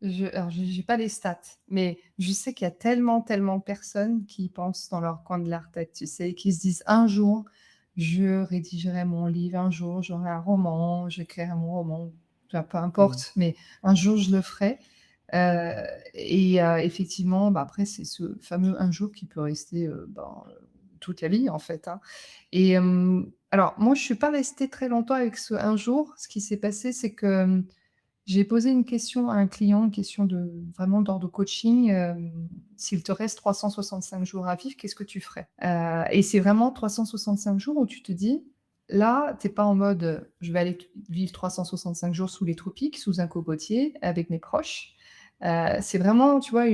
j'ai pas les stats, mais je sais qu'il y a tellement, tellement de personnes qui y pensent dans leur coin de leur tête, tu sais? Qui se disent: «Un jour, je rédigerai mon livre, un jour, j'aurai un roman, j'écrirai mon roman», tu vois? Peu Mmh. importe, mais un jour je le ferai, effectivement, bah, après c'est ce fameux un jour qui peut rester, toute la vie en fait, hein. Alors moi je suis pas restée très longtemps avec ce un jour. Ce qui s'est passé, c'est que, j'ai posé une question à un client, une question de vraiment d'ordre coaching, «S'il te reste 365 jours à vivre, qu'est-ce que tu ferais?» Et c'est vraiment 365 jours où tu te dis, là, tu es pas en mode, «Je vais aller vivre 365 jours sous les tropiques, sous un cocotier, avec mes proches». C'est vraiment, tu vois,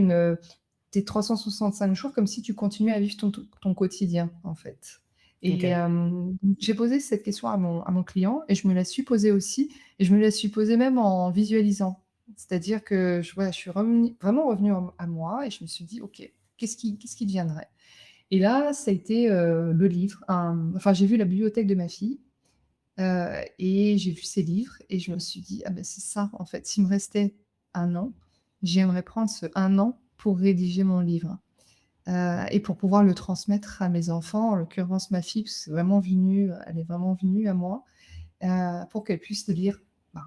tes 365 jours comme si tu continuais à vivre ton quotidien, en fait. Et OK. j'ai posé cette question à mon client et je me la suis posée aussi et je me la suis posée même en visualisant. C'est-à-dire que je suis vraiment revenue à moi et je me suis dit: «OK, qu'est-ce qui deviendrait?» Et là, ça a été, le livre, enfin, j'ai vu la bibliothèque de ma fille, et j'ai vu ses livres et je me suis dit: «Ah ben c'est ça, en fait, s'il me restait 1 an, j'aimerais prendre ce 1 an pour rédiger mon livre». Et pour pouvoir le transmettre à mes enfants, en l'occurrence ma fille, parce que c'est vraiment venu elle est vraiment venue à moi, pour qu'elle puisse le lire, ben,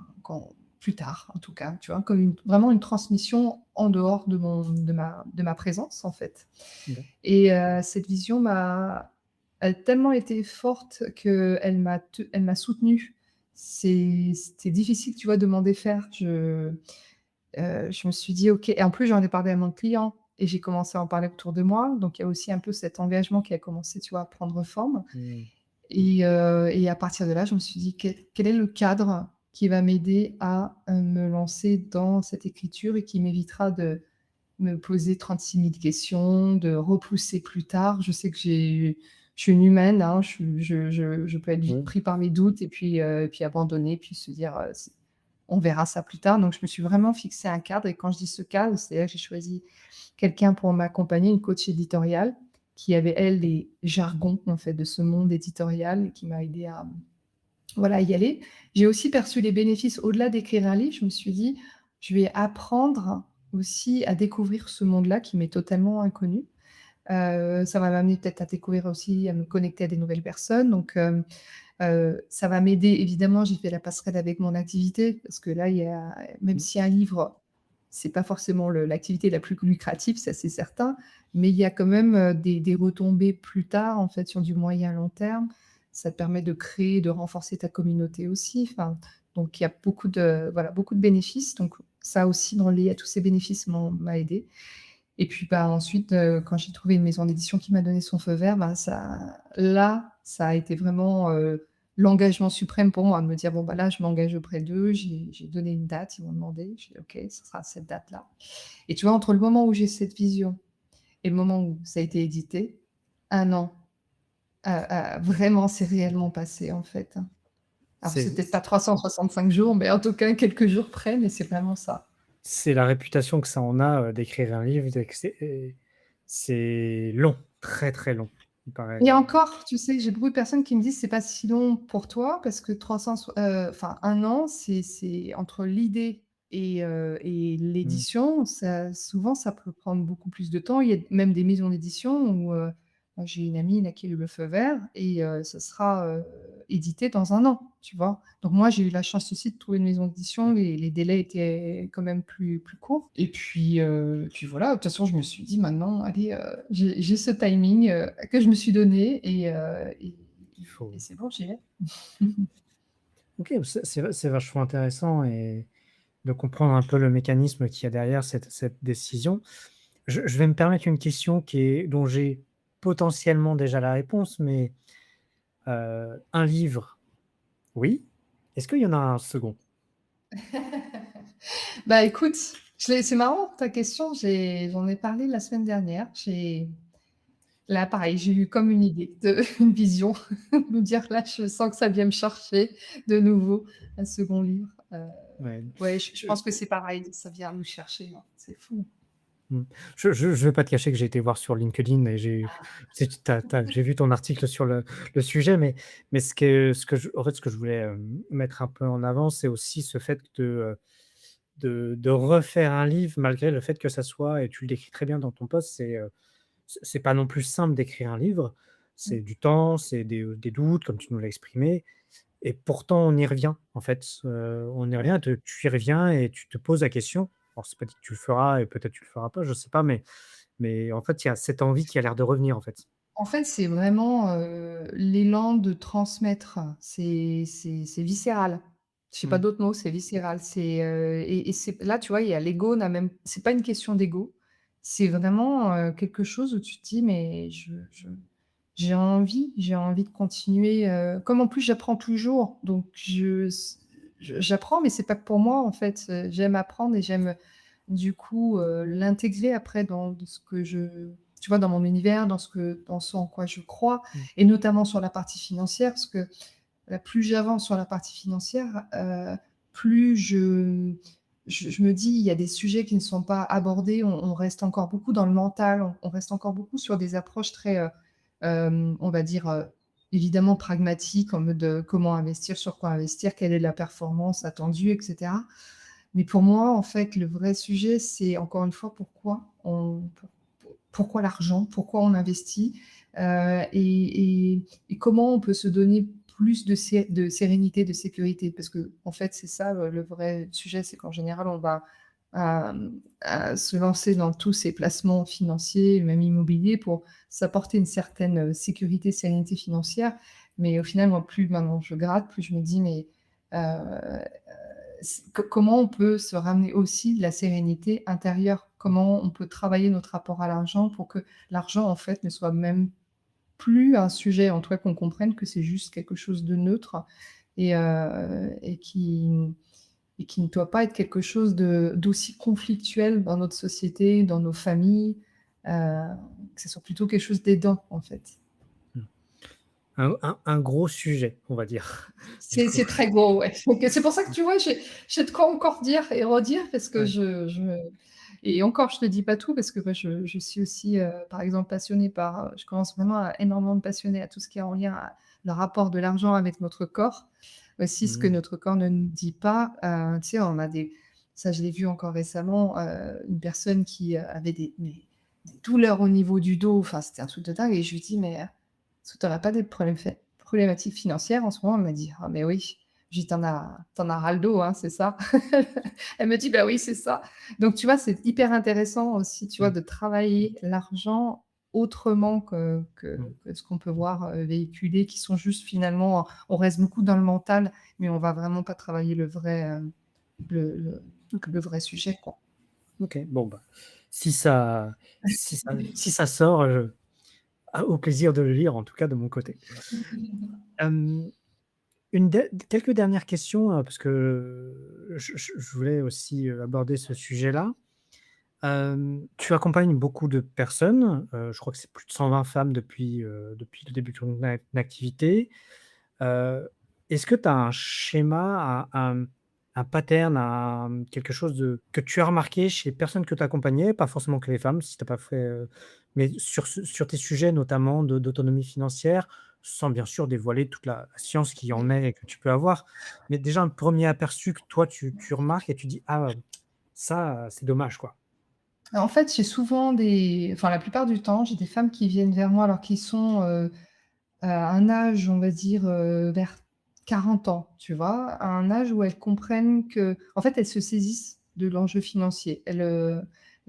plus tard, en tout cas, tu vois? Comme vraiment une transmission en dehors de ma présence, en fait. OK. Et cette vision a tellement été forte qu'elle m'a soutenue. C'était difficile, tu vois, de m'en défaire. Je me suis dit: «OK», et en plus, j'en ai parlé à mon client et j'ai commencé à en parler autour de moi. Donc il y a aussi un peu cet engagement qui a commencé, tu vois, à prendre forme. Mmh. Et à partir de là, je me suis dit: «Quel est le cadre qui va m'aider à, me lancer dans cette écriture et qui m'évitera de me poser 36 000 questions, de repousser plus tard». Je sais que je suis une humaine, hein, je peux être vite Oui. pris par mes doutes et puis abandonner, puis se dire, «C'est on verra ça plus tard». Donc je me suis vraiment fixé un cadre, et quand je dis ce cadre, c'est-à-dire que j'ai choisi quelqu'un pour m'accompagner, une coach éditoriale qui avait, elle, les jargons, en fait, de ce monde éditorial et qui m'a aidée à, voilà, y aller. J'ai aussi perçu les bénéfices au-delà d'écrire un livre. Je me suis dit: «Je vais apprendre aussi à découvrir ce monde-là qui m'est totalement inconnu». Ça va m'amener peut-être à découvrir aussi, à me connecter à des nouvelles personnes. Donc ça va m'aider évidemment, j'ai fait la passerelle avec mon activité parce que là, il y a même Mmh. si un livre, c'est pas forcément l'activité la plus lucrative, ça c'est certain, mais il y a quand même, des retombées plus tard, en fait, sur du moyen long terme. Ça te permet de créer, de renforcer ta communauté aussi, enfin, donc il y a beaucoup de voilà, beaucoup de bénéfices. Donc ça aussi, dans lié à tous ces bénéfices, m'a aidée. Et puis, bah, ensuite, quand j'ai trouvé une maison d'édition qui m'a donné son feu vert, bah, ça a été vraiment, l'engagement suprême pour moi de me dire: «Bon, bah, là, je m'engage auprès d'eux». J'ai donné une date, ils m'ont demandé, j'ai dit: «OK, ce sera cette date-là». Et tu vois, entre le moment où j'ai cette vision et le moment où ça a été édité, 1 an, vraiment s'est réellement passé, en fait, hein. Alors c'est C'est peut-être pas 365 jours, mais en tout cas quelques jours près, mais c'est vraiment ça. c'est la réputation que ça en a, d'écrire un livre, c'est que c'est long, très, très long, il paraît. Et encore, tu sais, j'ai beaucoup de personnes qui me disent: «C'est pas si long pour toi», parce que 300 enfin 1 an, c'est entre l'idée et Mmh. l'édition, ça souvent ça peut prendre beaucoup plus de temps. Il y a même des maisons d'édition où, moi j'ai une amie là qui a eu le feu vert et ça sera, édité dans 1 an, tu vois? Donc moi j'ai eu la chance aussi de trouver une maison d'édition et les délais étaient quand même plus courts. Et puis voilà, de toute façon je me suis dit: «Maintenant allez, j'ai ce timing, que je me suis donné Il faut et c'est bon, j'y vais». OK, c'est vachement intéressant et de comprendre un peu le mécanisme qu'il y a derrière cette décision. Je vais me permettre une question dont j'ai potentiellement déjà la réponse, mais un livre, oui. Est-ce qu'il y en a un second? Bah, écoute, c'est marrant ta question, j'en ai parlé la semaine dernière. Là, pareil, j'ai eu comme une idée une vision, de me dire: «Là, je sens que ça vient me chercher de nouveau, un second livre». Ouais, Ouais, je pense que c'est pareil, ça vient nous chercher, hein, c'est fou. mmh. Je vais pas te cacher que j'ai été voir sur LinkedIn et j'ai vu ton article sur le sujet, mais ce que je voulais, mettre un peu en avant, c'est aussi ce fait de refaire un livre malgré le fait que ça soit et tu le décris très bien dans ton post, c'est pas non plus simple d'écrire un livre. Mmh. C'est du temps, c'est des doutes comme tu nous l'as exprimé et pourtant on y revient en fait, on y revient, tu y reviens et tu te poses la question. Alors c'est pas dit que tu le feras et peut-être tu le feras pas, je sais pas, mais en fait, il y a cette envie qui a l'air de revenir, en fait. En fait, c'est vraiment, l'élan de transmettre. C'est viscéral. Je sais pas Mmh. d'autres mots, c'est viscéral. Et c'est là, tu vois, il y a l'ego n'a même c'est pas une question d'ego. C'est vraiment, quelque chose où tu te dis: «Mais j'ai envie de continuer», comme en plus j'apprends toujours, donc j'apprends, mais c'est pas que pour moi, en fait, j'aime apprendre et j'aime, du coup, l'intégrer après dans ce que tu vois, dans mon univers, dans ce en quoi je crois, Mmh. et notamment sur la partie financière, parce que plus j'avance sur la partie financière, plus je me dis: «Il y a des sujets qui ne sont pas abordés». On reste encore beaucoup dans le mental, on reste encore beaucoup sur des approches très, on va dire, évidemment pragmatiques, en mode, comment investir, sur quoi investir, quelle est la performance attendue, et cetera. Mais pour moi, en fait, le vrai sujet, c'est encore une fois pourquoi l'argent? Pourquoi on investit? Et comment on peut se donner plus de sérénité, de sécurité. Parce que en fait, c'est ça le vrai sujet, c'est qu'en général, on va, se lancer dans tous ces placements financiers, même immobiliers, pour s'apporter une certaine, sécurité, sérénité financière. Mais au final, moi, plus maintenant je gratte, plus je me dis: «Mais, heu, comment on peut se ramener aussi de la sérénité intérieure? Comment on peut travailler notre rapport à l'argent pour que l'argent, en fait, ne soit même plus un sujet, en tout cas qu'on comprenne que c'est juste quelque chose de neutre et qui ne doit pas être quelque chose d'aussi conflictuel dans notre société, dans nos familles, heu, que ce soit plutôt quelque chose d'aidant, en fait. Mmh. Un gros sujet, on va dire, du C'est coup. c'est très gros, ouais. Donc c'est pour ça que tu vois, j'ai de quoi encore dire et redire parce que Ouais. je et encore, je te dis pas tout parce que moi je suis aussi, par exemple, passionnée par, je commence vraiment à énormément me passionner à tout ce qui est en lien à le rapport de l'argent avec notre corps. Aussi ce que Mmh. notre corps ne nous dit pas, tu sais, on a des ça je l'ai vu encore récemment, une personne qui, avait des douleurs au niveau du dos, enfin c'était un truc de dingue et je lui dis: «Mais, est-ce que tu aurais pas des problématiques financières en ce moment?» Elle m'a dit: «Ah mais oui». J'ai dit: «Tu en as ras le dos, hein, c'est ça?» Elle me dit: «Bah oui, c'est ça». Donc tu vois, c'est hyper intéressant aussi, tu vois, Mmh. de travailler l'argent autrement Mmh. que ce qu'on peut voir, véhiculé, qui sont juste finalement on reste beaucoup dans le mental, mais on va vraiment pas travailler le le vrai sujet, quoi. OK, bon, bah, si ça sort, au plaisir de le lire, en tout cas de mon côté. Hem, quelques dernières questions, parce que je voulais aussi, aborder ce sujet-là. Tu accompagnes beaucoup de personnes, je crois que c'est plus de 120 femmes depuis le début de ton activité. Heu, est-ce que tu as un schéma, un pattern, quelque chose que tu as remarqué chez les personnes que tu accompagnais, pas forcément que les femmes, si tu as pas fait, mais sur tes sujets notamment d'autonomie financière, sans bien sûr dévoiler toute la science qui en est et que tu peux avoir. Mais déjà un premier aperçu que toi tu remarques et tu dis: «Ah, ça, c'est dommage, quoi». En fait, j'ai souvent enfin la plupart du temps, j'ai des femmes qui viennent vers moi alors qu'ils sont, à un âge, on va dire, vers 40 ans, tu vois? À un âge où elles comprennent en fait, elles se saisissent de l'enjeu financier.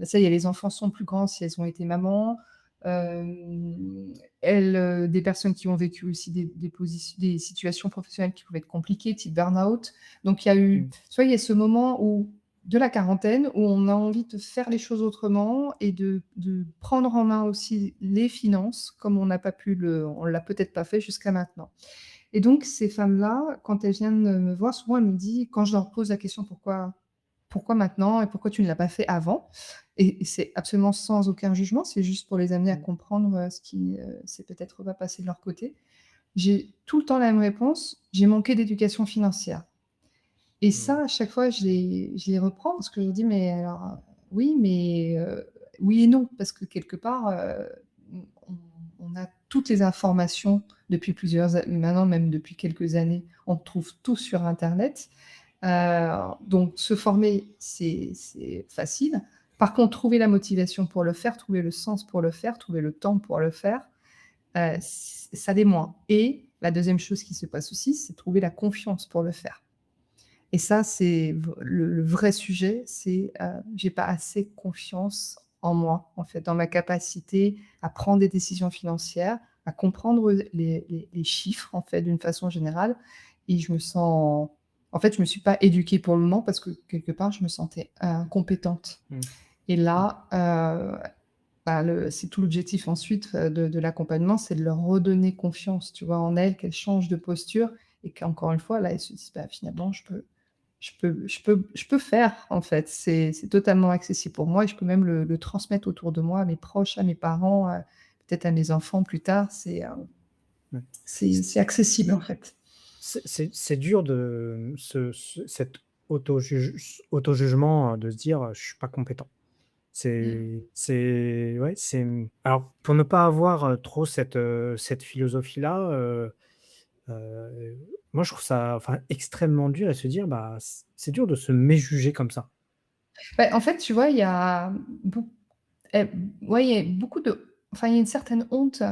Ça y est, les enfants sont plus grands si elles ont été mamans. Des personnes qui ont vécu aussi des situations professionnelles qui pouvaient être compliquées, type burn-out. Donc il y a eu Mmh. tu vois, il y a ce moment où de la quarantaine, où on a envie de faire les choses autrement et de prendre en main aussi les finances comme on l'a peut-être pas fait jusqu'à maintenant. Et donc ces femmes-là, quand elles viennent, me voir, souvent elles me disent quand je leur pose la question: «Pourquoi maintenant et pourquoi tu ne l'as pas fait avant?» Et c'est absolument sans aucun jugement, c'est juste pour les amener à Mmh. comprendre, ce qui, s'est peut-être pas passé de leur côté. J'ai tout le temps la même réponse: «J'ai manqué d'éducation financière». Et Mmh. ça, à chaque fois, je les reprends parce que je dis: «Mais alors, oui, mais oui et non». Parce que quelque part, on a toutes les informations depuis plusieurs a maintenant même depuis quelques années, on trouve tout sur internet. Donc se former, c'est facile. Par contre, trouver la motivation pour le faire, trouver le sens pour le faire, trouver le temps pour le faire, ça l'est moins. Et la deuxième chose qui se passe aussi, c'est trouver la confiance pour le faire. Et ça, c'est le vrai sujet, c'est, j'ai pas assez confiance en moi, en fait, dans ma capacité à prendre des décisions financières, à comprendre les chiffres, en fait, d'une façon générale et en fait, je me suis pas éduquée pour le moment parce que quelque part, je me sentais incompétente Mmh. et là, bah, c'est tout l'objectif ensuite, de l'accompagnement, c'est de leur redonner confiance, tu vois, en elles, qu'elles changent de posture et qu'encore une fois, là, elles se disent: «Bah, finalement, je peux faire, en fait. C'est totalement accessible pour moi et je peux même le transmettre autour de moi, à mes proches, à mes parents, peut-être à mes enfants plus tard. Ouais. C'est accessible, en fait. C'est dur de cet auto-jugement, de se dire, «Je suis pas compétent». Mmh. C'est ouais, alors pour ne pas avoir, trop cette philosophie-là, moi je trouve ça, enfin, extrêmement dur et se dire, bah, c'est dur de se méjuger comme ça. Bah, en fait, tu vois, il y a beau eh, ouais, il y a beaucoup de enfin, il y a une certaine honte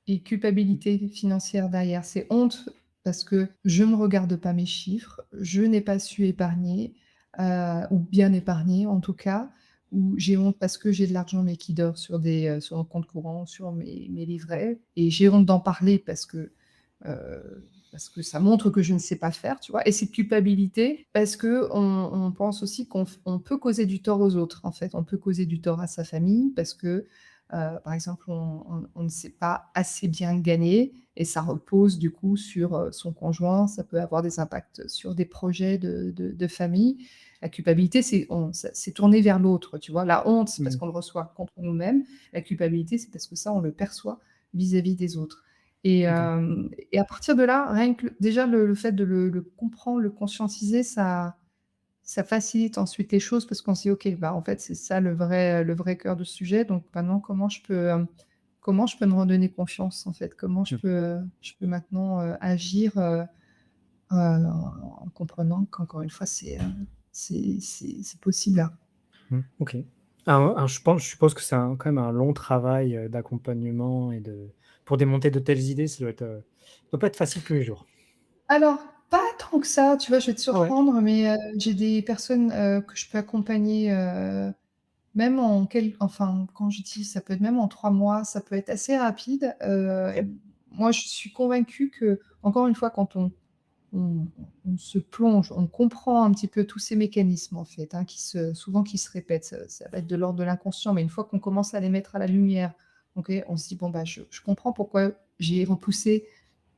et culpabilité financière derrière. C'est honte parce que je ne regarde pas mes chiffres, je n'ai pas su épargner, ou bien épargner en tout cas, ou j'ai honte parce que j'ai de l'argent mais qui dort sur mon compte courant, sur mes livrets et j'ai honte d'en parler parce que ça montre que je ne sais pas faire, tu vois? Et cette culpabilité parce qu'on pense aussi on peut causer du tort aux autres, en fait. On peut causer du tort à sa famille parce que, par exemple, on ne sait pas assez bien gagner et ça repose du coup sur, son conjoint. Ça peut avoir des impacts sur des projets de famille. La culpabilité, c'est tourné vers l'autre, tu vois? La honte, c'est parce Mmh. qu'on le reçoit contre nous-mêmes. La culpabilité, c'est parce que ça, on le perçoit vis-à-vis des autres. Et OK. à partir de là, rien que déjà le fait de le comprendre, le conscientiser, ça facilite ensuite les choses parce qu'on se dit: «OK, bah, en fait, c'est ça le vrai cœur du sujet, donc maintenant comment je peux me redonner confiance, en fait? Comment Mmh. je peux maintenant, agir, en comprenant qu'encore une fois, c'est possible là». OK. Je suppose que c'est quand même un long travail, d'accompagnement et de pour démonter de telles idées, ça doit pas être facile tous les jours. Alors, pas tant que ça, tu vois? Je vais te Ah ouais? surprendre, mais j'ai des personnes, que je peux accompagner, même enfin, quand je dis ça peut être même en 3 mois, ça peut être assez rapide. OK. Moi, je suis convaincue que encore une fois, quand on on se plonge, on comprend un petit peu tous ces mécanismes, en fait, hein, qui se répètent. Ça va être de l'ordre de l'inconscient, mais une fois qu'on commence à les mettre à la lumière, OK, on se dit: «Bon, bah, je comprends pourquoi j'ai repoussé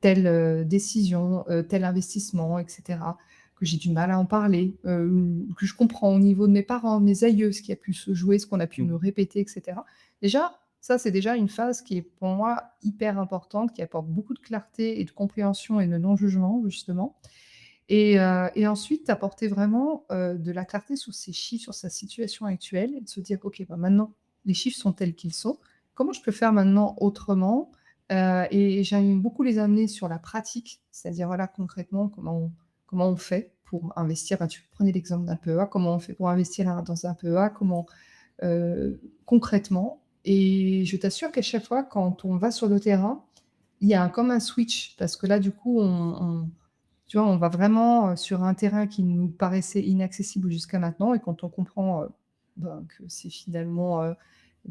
telle, décision, tel investissement et cetera, que j'ai du mal à en parler, que je comprends au niveau de mes parents, mes aïeux, ce qui a pu se jouer, ce qu'on a pu me Mmh. répéter et cetera». Déjà, ça, c'est déjà une phase qui est pour moi hyper importante, qui apporte beaucoup de clarté et de compréhension et de non-jugement, justement et ensuite apporter vraiment, de la clarté sur ses chiffres, sur sa situation actuelle et de se dire: «OK, bah, maintenant, les chiffres sont tels qu'ils sont. Comment je peux faire maintenant autrement?» Et j'aime beaucoup les amener sur la pratique, c'est-à-dire, voilà, concrètement, comment on fait pour investir? Bah, tu prenais l'exemple d'un PEA, comment on fait pour investir dans un PEA? Concrètement et je t'assure qu'à chaque fois quand on va sur le terrain, il y a comme un switch parce que là, du coup, tu vois, on va vraiment, sur un terrain qui nous paraissait inaccessible jusqu'à maintenant et quand on comprend, ben, que c'est finalement,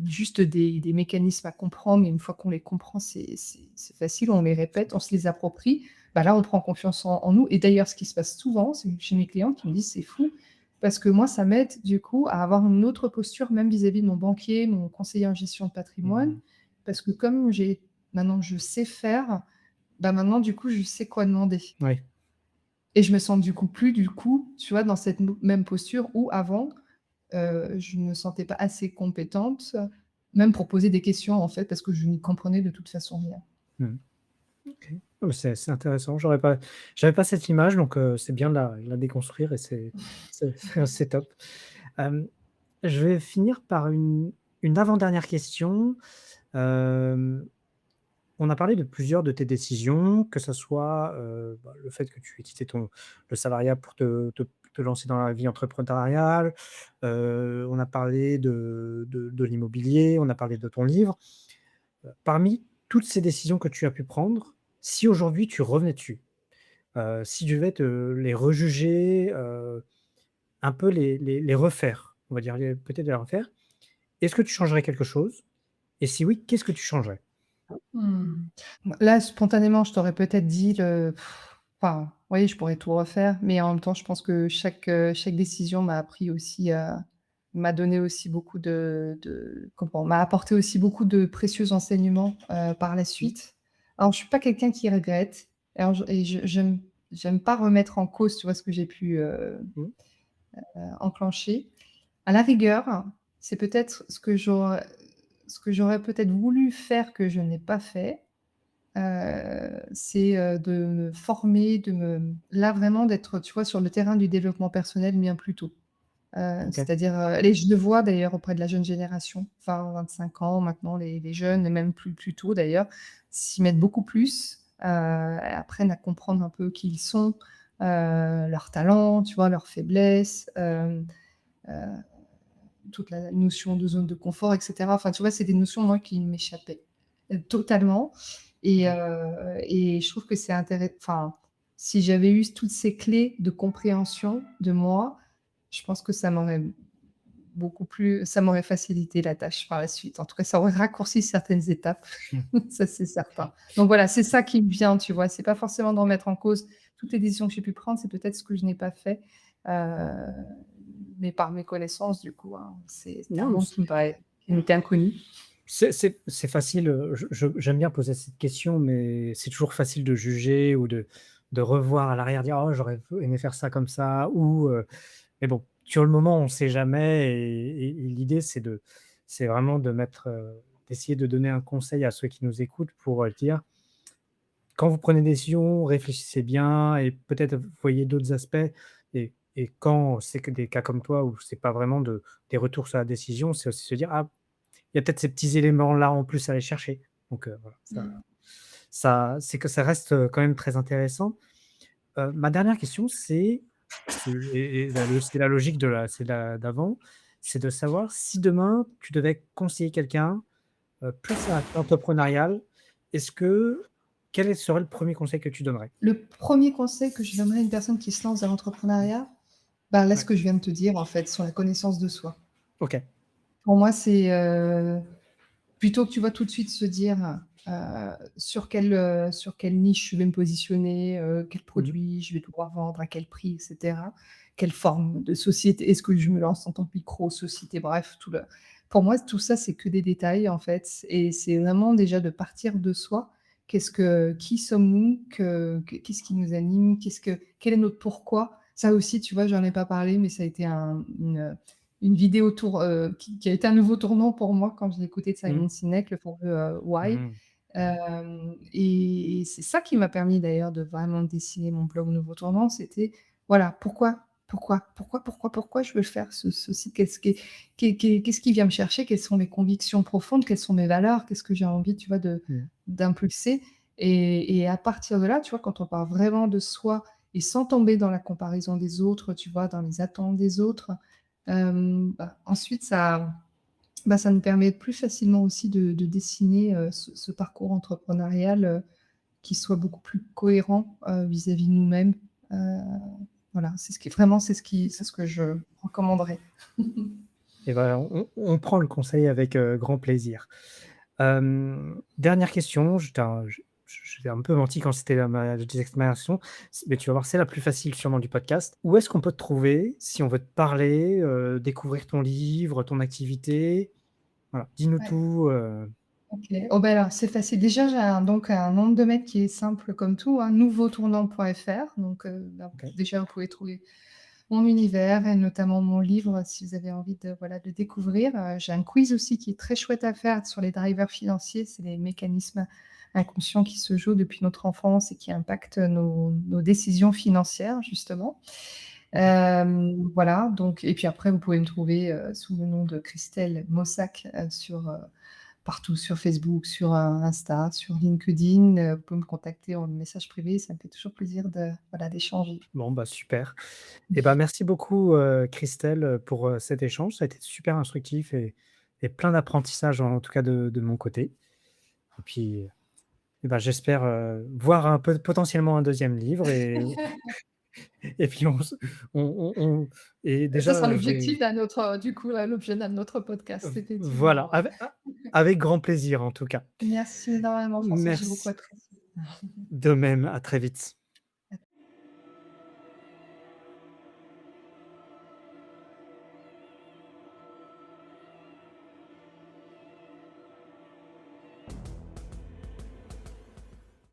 juste des mécanismes à comprendre et une fois qu'on les comprend, c'est facile, on les répète, on se les approprie, bah, là, on prend confiance en nous et d'ailleurs, ce qui se passe souvent, c'est que chez mes clients qui me disent: «C'est fou» parce que moi, ça m'aide du coup à avoir une autre posture même vis-à-vis de mon banquier, mon conseiller en gestion de patrimoine, Mmh. parce que comme j'ai maintenant je sais faire, bah, maintenant du coup, je sais quoi demander. Ouais. Et je me sens du coup plus du coup, tu vois, dans cette même posture où avant, je ne me sentais pas assez compétente, même pour poser des questions en fait, parce que je n'y comprenais de toute façon rien. Mmh. OK. Oh, mais c'est intéressant. J'avais pas cette image, donc c'est bien de la déconstruire et c'est top. Hem, je vais finir par une avant-dernière question. Hem, on a parlé de plusieurs de tes décisions, que ça soit, bah, le fait que tu aies quitté le salariat pour te lancer dans la vie entrepreneuriale, on a parlé de l'immobilier, on a parlé de ton livre. Parmi toutes ces décisions que tu as pu prendre, si aujourd'hui tu revenais dessus, si tu devais te les rejuger, un peu les refaire, on va dire peut-être les refaire, est-ce que tu changerais quelque chose? Et si oui, qu'est-ce que tu changerais? Mmh. Là, spontanément, je t'aurais peut-être dit enfin, oui, je pourrais tout refaire, mais en même temps, je pense que chaque décision m'a appris aussi, m'a donné aussi beaucoup m'a apporté aussi beaucoup de précieux enseignements, par la Mmh. suite. Alors, je suis pas quelqu'un qui regrette. Alors j'aime pas remettre en cause, tu vois, ce que j'ai pu, Mmh. enclencher. À la rigueur, c'est peut-être ce que j'aurais peut-être voulu faire que je n'ai pas fait, c'est, de me former, là vraiment d'être, tu vois, sur le terrain du développement personnel bien plus tôt. OK. C'est-à-dire, et je le vois d'ailleurs auprès de la jeune génération, 20-25 ans maintenant, les jeunes et même plus tôt d'ailleurs, s'y mettent beaucoup plus, apprennent à comprendre un peu qui ils sont, leurs talents, tu vois, leurs faiblesses, heu, toute la notion de zone de confort et cetera. Enfin, tu vois, c'est des notions, moi, qui m'échappaient, totalement OK. et je trouve que c'est intéressant. Enfin, si j'avais eu toutes ces clés de compréhension de moi, je pense que ça m'aurait facilité la tâche par la suite. En tout cas, ça aurait raccourci certaines étapes, Mmh. ça c'est certain. Donc voilà, c'est ça qui me vient, tu vois? C'est pas forcément de remettre en cause toutes les décisions que j'ai pu prendre, c'est peut-être ce que je n'ai pas fait, heu, mais par mes connaissances du coup, hein, c'est un Non, monde qui m'était inconnu. c'est facile, je j'aime bien poser cette question, mais c'est toujours facile de juger ou de revoir à l'arrière, dire: «Oh, j'aurais aimé faire ça comme ça» ou mais bon, sur le moment, on ne sait jamais et l'idée, c'est vraiment de mettre, d'essayer de donner un conseil à ceux qui nous écoutent pour, dire: «Quand vous prenez des décisions, réfléchissez bien et peut-être voyez d'autres aspects» et quand c'est que des cas comme toi où c'est pas vraiment des retours sur la décision, c'est aussi se dire: «Ah, il y a peut-être ces petits éléments-là en plus à aller chercher». Donc voilà, Mmh. ça c'est que ça reste, quand même très intéressant. Ma dernière question, c'est la logique c'est la d'avant, c'est de savoir si demain tu devais conseiller quelqu'un, plus à l'entrepreneurial, est-ce que quel serait le premier conseil que tu donnerais? Le premier conseil que je donnerais à une personne qui se lance dans l'entrepreneuriat, bah, là, ce Ouais. que je viens de te dire en fait, sur la connaissance de soi. OK. Pour moi, c'est, plutôt que tu vois tout de suite se dire, sur quelle niche je vais me positionner, quel Mmh. produit je vais pouvoir vendre, à quel prix et cetera. Quelle forme de société, est-ce que je me lance en tant que micro-société? Bref, pour moi, tout ça, c'est que des détails, en fait et c'est vraiment déjà de partir de soi. Qui sommes-nous? Qu'est-ce qui nous anime? Quel est notre pourquoi? Ça aussi, tu vois, j'en ai pas parlé, mais ça a été une vidéo qui a été un nouveau tournant pour moi quand j'ai écouté de Mmh. Simon Sinek, le fameux, Why. Mmh. Et c'est ça qui m'a permis d'ailleurs de vraiment dessiner mon blog Nouveau Tournant, c'était voilà, pourquoi je veux le faire ce site? Qu'est-ce qui vient me chercher? Quelles sont mes convictions profondes? Quelles sont mes valeurs? Qu'est-ce que j'ai envie, tu vois, Mmh. d'impulser? Et à partir de là, tu vois, quand on part vraiment de soi et sans tomber dans la comparaison des autres, tu vois, dans les attentes des autres, ensuite ça nous permet plus facilement aussi de dessiner, ce parcours entrepreneurial, qui soit beaucoup plus cohérent, vis-à-vis de nous-mêmes. Heu, voilà, c'est ce que je recommanderais. Et ben, on prend le conseil avec, grand plaisir. Dernière question, je t'ai un peu menti quand c'était ma disexclamation, mais tu vas voir, c'est la plus facile sûrement du podcast. Où est-ce qu'on peut te trouver si on veut te parler, découvrir ton livre, ton activité? Voilà, dis-nous Ouais, tout, OK. Oh, ben alors, c'est facile. Déjà, j'ai un nom de domaine qui est simple comme tout, hein, nouveautournant.fr. Donc, bah, OK. déjà, vous pouvez trouver mon univers et notamment mon livre si vous avez envie de, voilà, de découvrir. J'ai un quiz aussi qui est très chouette à faire sur les drivers financiers. C'est les mécanismes inconscients qui se jouent depuis notre enfance et qui impactent nos décisions financières, justement. OK. Voilà, donc et puis après, vous pouvez me trouver, sous le nom de Christelle Mossac, partout sur Facebook, sur, Insta, sur LinkedIn. Vous pouvez me contacter en message privé, ça me fait toujours plaisir voilà, d'échanger. Bon, bah, super. Et ben, merci beaucoup, Christelle, pour, cet échange. Ça a été super instructif et plein d'apprentissage, en tout cas de mon côté. Et puis, et bah, j'espère, voir un peu potentiellement un deuxième livre et puis on et Ça déjà, sera je vais l'objectif d'un autre, du coup, l'objet d'un autre podcast, voilà, effectivement. avec grand plaisir en tout cas. Merci énormément pour ça, j'ai beaucoup Merci apprécié. de même, à très vite.